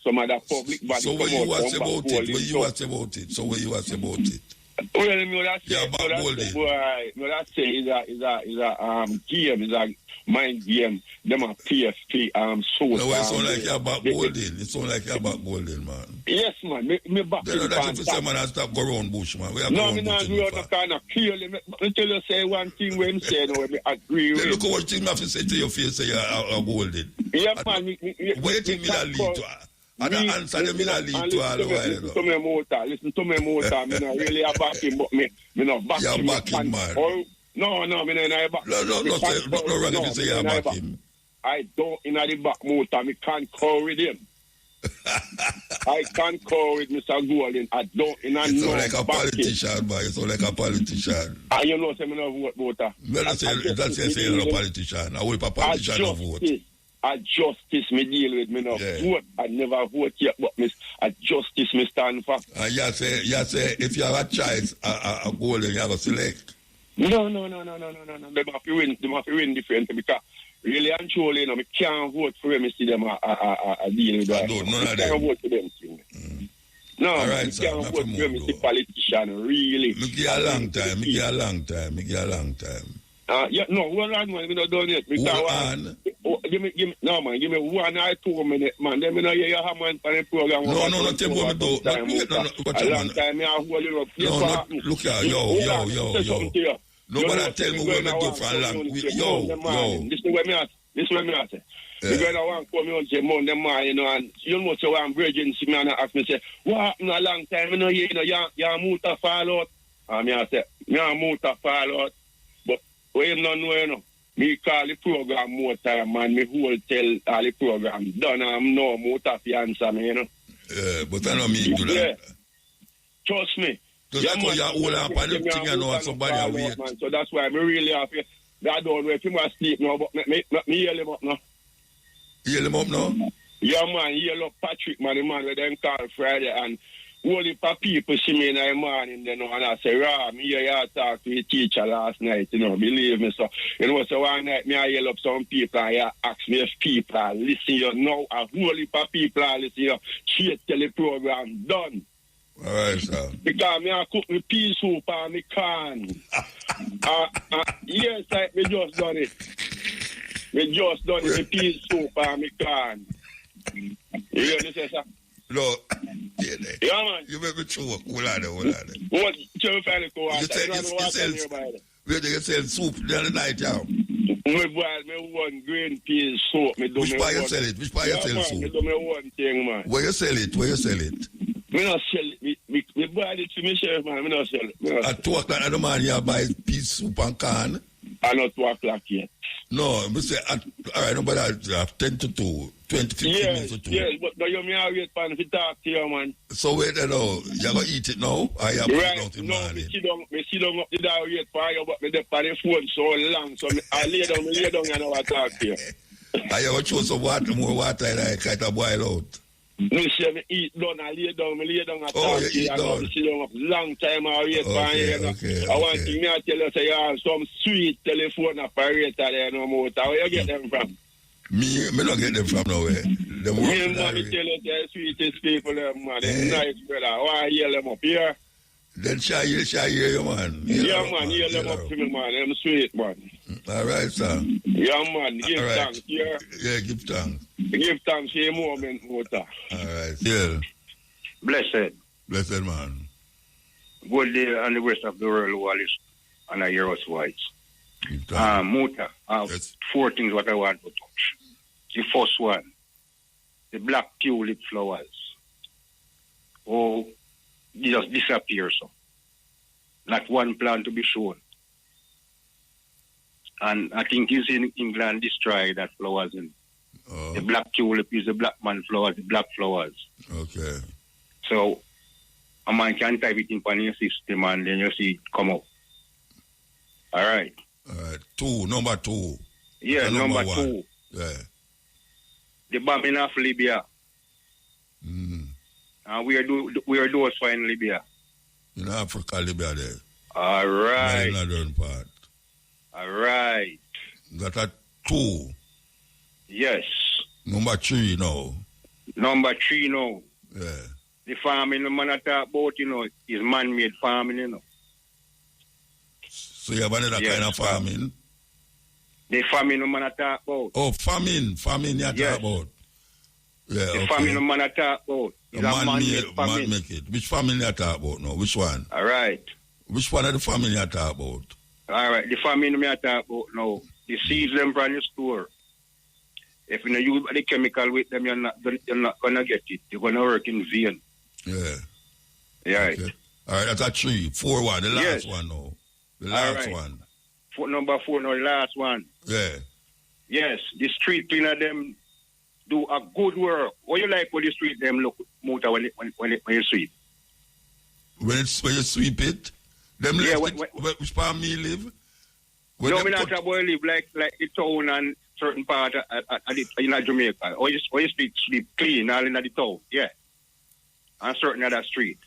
some other public body so come out, come back Golden. So where you ask about it? So where you ask about it? Well, no, that's yeah, back Golden. No, that's say is a game, is a mind game. Them a PFP so. No, it sound like you're back Golden. It sound like you're back Golden, man. Yes, man. Me back. Then that's if someone has to go around bush, man. No, me not agree on the kind of clearly. Me tell you say one thing when him say no, me agree with. Look at what thing I have to say to your face, say you're Golden. Yeah, man. What you think me that lead to? And the answer them in a lead to all the while. Listen to me motor. Me not really a back him, but me not back him. You're back him, man. No, me not back. No, wrong if you say you're back him. I don't in the back motor. Me can't call with him. I can't call with Mr. Golden. I don't in a no like a politician, boy. It's like a politician. You know, say me no vote motor. That's say you're a politician. I will a politician no vote. A justice me deal with me no vote. I never vote yet, but a justice me stand for. You say if you have a choice, a Golden, you have to select. No. They must win different because really and truly, you know, me can't vote for them. See them a deal with that. I can't vote for them. No, all right, me can't vote for them. The politician really. Me give a long time. Yeah, no, hold on, man. We not done yet. Give me 1 or 2 minutes, man. Then me not hear your man on the program. No, tell me what me do. A long time, me have hold you up. No, look here, yo. Nobody tell me what me do for long. Yo. This is what me ask. The girl that want to come on say Monday morning, you know, and you know say I'm virgin, see me and ask me say, what happened a long time, you know, you know, your motor fall out. And me I say, your motor fall out. But when you don't know, you know, me call the program more time, man, me whole tell all the program done, I'm no motor fi answer me, you know. Yeah, but I don't mean to that. Yeah. Trust me. Because that's why you're all up on the thing, you know, somebody are wait. Man. So that's why I'm really happy. I don't know if he must sleep now, but me heal him up now. Heal him up now? Yeah, man, heal up Patrick, man, the man with them call Friday, and only for people see me in the morning, you know, and I say, me here I talked to the teacher last night, you know, believe me, so, you know, so one night, me I yell up some people, and I ask me if people are listening, you know, a whole heap of people are listening, you know, straight teleprogram done. All right, sir. Because me I cook me pea soup and me can. Yes, me just done it. Me just done it, me pea soup and me can. You hear me say, sir? No. Yeah, man. You make me choke. Hold on. What? You sell soup the other night, yeah? Me boil me one green pea soup. Which part you sell it? Which part you sell soup? Me do me one thing, man. Where you sell it? Me not sell it. Me buy it to myself, man. Me not sell it. At 2 o'clock in the morning, you buy pea soup and can? I not 2 o'clock yet. No, me say, all right, no, but I have 10 to 2, 20, 15 minutes to 2. Yes, but you may have wait for to talk to you, man. So wait, you know, you going to eat it now? Or you have to right, eat it no, morning? Me sit down up the door wait for you, but me dey on the phone so long, so I lay down and I talk to you. Are you going to throw some more water and I kind of boil out? Me say me eat done, I lay down and talk to you. Done. Sit down up long time I wait for you. Okay. I want to me I tell you, say you have some sweet telephone operator there no more. Where you get them from? Me not get them from nowhere. Them me tell you the sweetest people them, man. Them nice brother. I want to hear them up here. Then shall hear you, man. Hear them up to me, man. Them sweet, man. All right, sir. Yeah, man. Give right. thanks, yeah. Yeah, give thanks. Give thanks for a moment, Mota. All right. Yeah. Blessed, man. Good day on the rest of the world, Wallace, and I hear us whites. Mota, I have 4 things what I want to touch. The first one, the black tulip flowers. Oh, they just disappear, so. Not one plant to be shown. And I think it's in England destroy that flowers. In. The black tulip is the black man flowers, the black flowers. Okay. So, a man can type it in on your system and then you see it come up. All right. Number 2. Yeah, number 2. Yeah. The bombing of Libya. And we are those for in Libya. In Africa, Libya there. All right. In the northern part. All right. That are 2. Yes. Number 3 now. Number 3 now. Yeah. The farming the man I talk about, you know, is man-made farming, you know. So you have another kind of farming? The farming the man I talk about. Oh, famine you talk about. Yeah, the farming the man I talk about. Man make it. Which family you talk about now? Which one? All right. Which one of the family you talk about? All right, the family I talk about now. The seeds them from the store. If you use the chemical with them, you're not gonna get it. You're gonna work in vain. Yeah. Right. Okay. All right, that's a 3. 4-1. The last one now. The last one. Number 4 now, the last one. Yeah. Yes, the street cleaner them do a good work. What you like when the street them look motor when you sweep? When you sweep it, them which part me live? No, me not about live like the town and certain part in Jamaica. Or you sweep clean all in the town, yeah. And certain other street.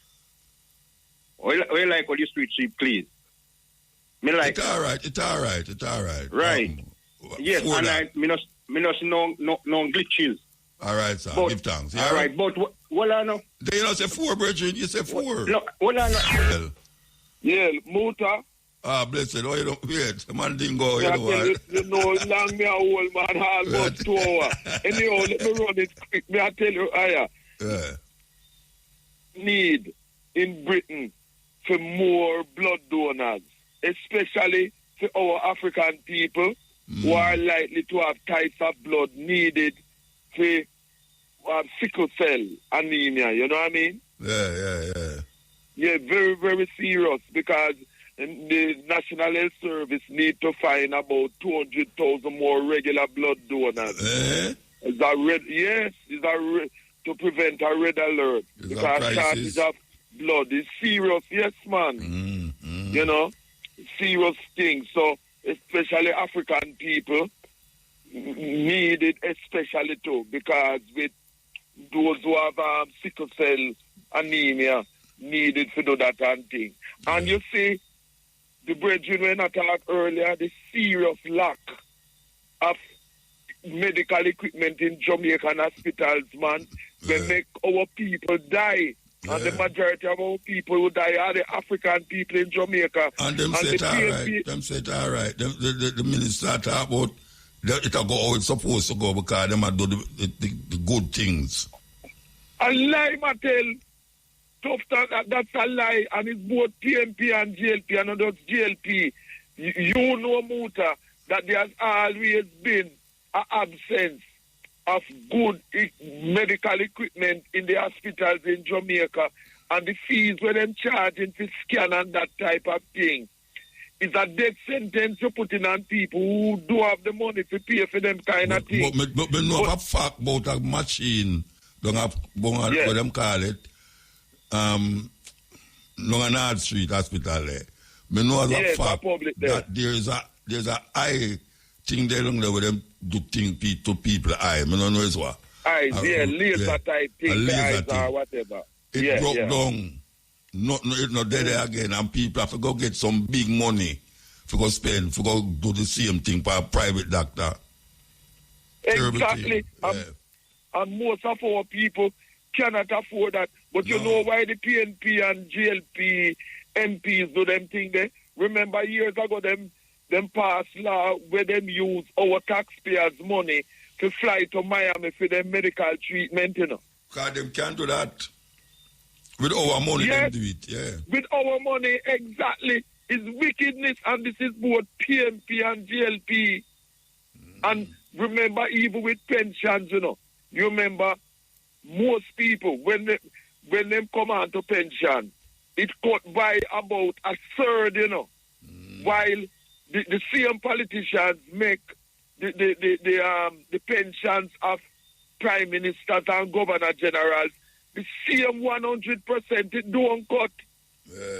Or you like when the street sweep clean? Me like it's all right. Right. Yes, and me not no glitches. All right, sir. Give thanks. All right, but what I know? They don't say 4, brethren. You say 4. No, what I know? Yeah, Mota. Blessed. Oh, you don't wait. Man didn't go. You know, long me a old man, almost 2 hours. Anyhow, let me run it quick. Me I tell you, yeah. Need in Britain for more blood donors, especially for our African people who are likely to have types of blood needed for sickle cell anemia. You know what I mean? Yeah. Yeah, very, very serious because the National Health Service need to find about 200,000 more regular blood donors. Is that to prevent a red alert. It's because shortage of blood is serious, yes, man. You know, serious thing. So, especially African people need it especially too, because with those who have sickle cell anemia needed to do that and thing. And you see, the brethren when I talked earlier, the serious lack of medical equipment in Jamaican hospitals, man, they make our people die. And the majority of our people who die are the African people in Jamaica. And them said alright. Them said alright. The minister talk about it'll go how it's supposed to go because them do the good things. A lie, Mattel. That's a lie. And it's both PMP and GLP, and not just GLP. You know, Muta, that there has always been an absence of good medical equipment in the hospitals in Jamaica, and the fees when them charging for scan and that type of thing is a death sentence you're putting on people who do have the money to pay for them kind of thing. But know a fact about a machine, don't have what them call it, long an Hard Street Hospital there. Me know as a fact that there's a eye thing there long there with them do thing to people eye. Me don't know it's what. Eyes, laser type thing, eyes or whatever. It broke down. It's not there again, and people have to go get some big money to go spend, to go do the same thing for a private doctor. Exactly. And most of our people cannot afford that. But you know why the PNP and GLP MPs do them thing there? Remember years ago them passed law where them use our taxpayers' money to fly to Miami for their medical treatment, you know. Because them can't do that. With our money, them do it, With our money, exactly. It's wickedness, and this is both PMP and GLP. And remember, even with pensions, you know, you remember most people, when they come on to pension, it cut by about a third, you know, while the same politicians make the pensions of prime ministers and governor generals the same 100%, it don't cut.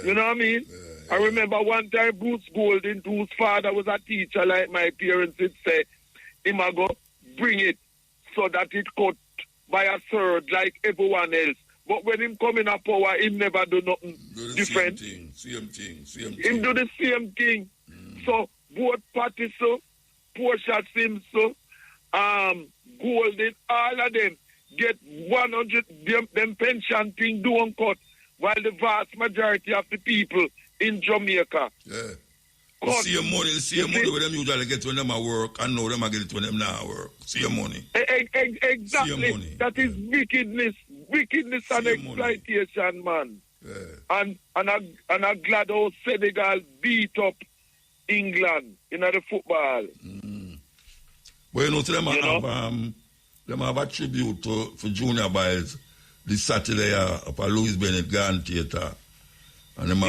You know what I mean? I remember one time Bruce Golden, whose father was a teacher like my parents, would say, him a go bring it so that it cut by a third like everyone else. But when him come in a power, him never do nothing different. Same thing. Him do the same thing. So both parties, so Portia Sims, so Golden, all of them get 100, them pension thing don't cut, while the vast majority of the people in Jamaica. The same money where them usually get when them at work, and now them get it when them not at work. Same money. Exactly. Money. That is wickedness and exploitation, man. And I'm glad how Senegal beat up England in the football. Well, you know, them have a tribute for Junior Biles this Saturday at Louis Bennett Garden Theatre. And and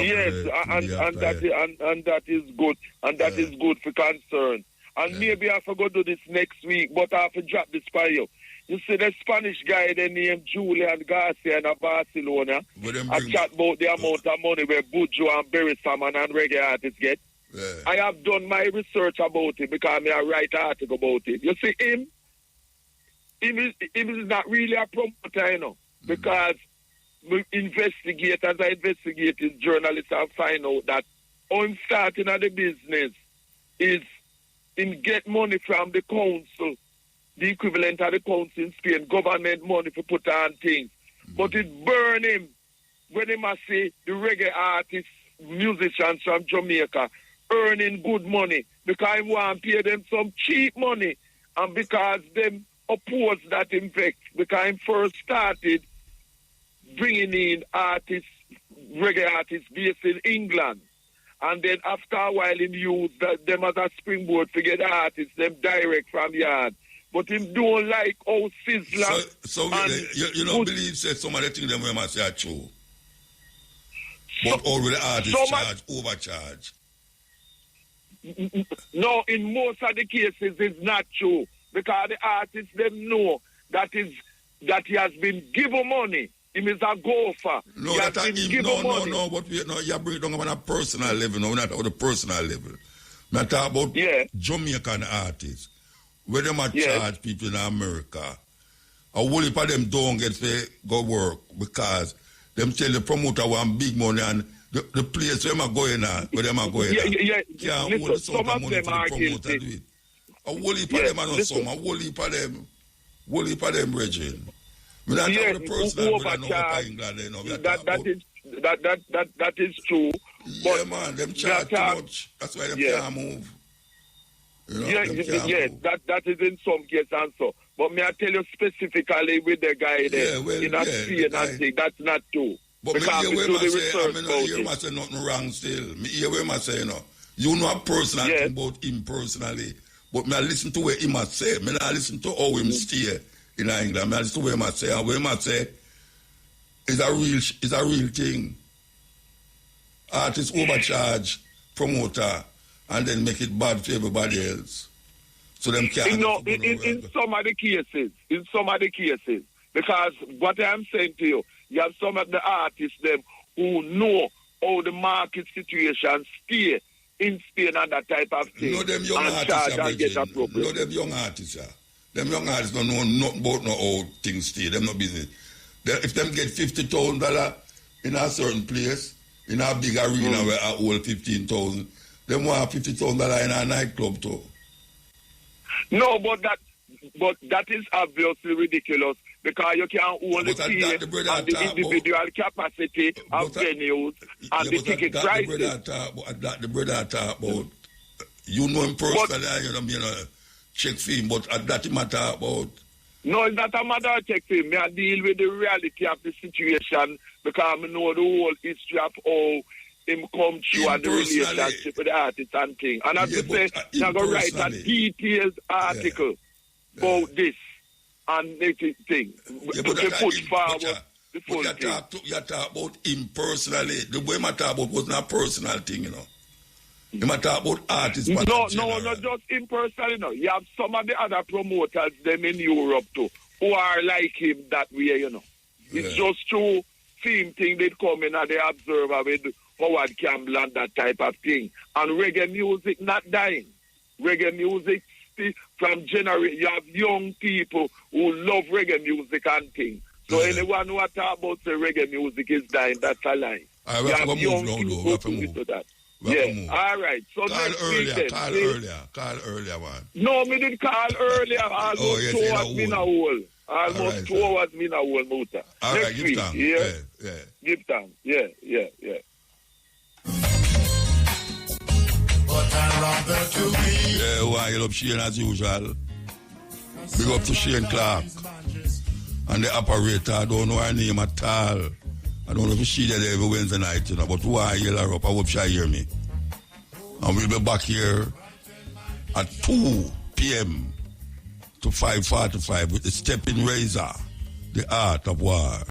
that is good. And that is good for concern. And maybe I forgot to do this next week, but I have to drop this for you. You see the Spanish guy they named Julian Garcia in Barcelona. I chat about the amount of money where Buju and Barry Salmon and reggae artists get. I have done my research about it because I write an article about it. You see him is not really a promoter, you know, because we investigate, as I investigate as journalists, I find out that on starting of the business is him get money from the council, the equivalent of the council in Spain, government money to put on things. But it burn him when he must say the reggae artists, musicians from Jamaica earning good money because he want to pay them some cheap money, and because them oppose that impact, because I first started bringing in artists, reggae artists based in England. And then after a while, him use them as a springboard to get artists, them direct from yard. But him don't like how Sizzler. So you don't believe that some of the things them we must say are true? But all the artists overcharge. No, in most of the cases, it's not true. Because the artists, them know that is that he has been given money. He is a golfer. No, but you bring it down on a personal level. No, not on the personal level. I'm talking about Jamaican artists. Where them are charge people in America. A whole heap of them don't get to go work because them tell the promoter want big money and the place where them are going at, where them are going at. Listen, some of them are guilty. A whole heap of them are not some. A whole heap of them, Regine. That is true. Yeah, man, them charge too much. That's why them can't move. You know, that is in some cases and so. But may I tell you specifically with the guy there, that's not true. But because me hear him say nothing wrong still. Me hear him say, you know a personal thing about him personally. But me I listen to what him say. Me not listen to how him stay in England. Me I listen to what him say. And what him say is a real thing. Artists overcharge promoter and then make it bad for everybody else. So them can't. In some of the cases, because what I'm saying to you, you have some of the artists them who know how the market situation stay in Spain and that type of thing. No, them young artists Them young artists don't know nothing about how things stay. Them no business. If them get $50,000 in a certain place, in a big arena where I hold 15,000, them want $50,000 in a nightclub too. No, but that is obviously ridiculous because you can't only see the individual capacity of venues and the ticket prices. The brother talk about, you know him personally, you know, check for him, but that him talk about. No, it's not a matter of check for him. I deal with the reality of the situation because I know the whole history of how him come through and the relationship with the artist and thing. And as you say, you're going to write a detailed article about this and make it thing. To put forward the full thing. You talk about him personally. The way I talk about was not a personal thing, you know. You might talk about artists. No, not just him personally, no. You have some of the other promoters, them in Europe too, who are like him that way, you know. It's just true same thing they come in and they observe with Howard Campbell and that type of thing. And reggae music not dying. Reggae music from generation, you have young people who love reggae music and things. So anyone who talk about the reggae music is dying, that's a lie. We have to move now, though. We have to move. All right. So Call earlier, man. No, me didn't call earlier. Almost 2 hours me in a hole. Almost 2 hours me in a hole, Muta. All right, give thanks. Give thanks. Yeah. Why you love Shane as usual? Big up to Shane Clark. And the operator, I don't know her name at all. I don't know if she there every Wednesday night, you know, but why yell her up? I hope she hear me. And we'll be back here at 2 p.m. to 5:45 with the Stepping Razor, the art of war.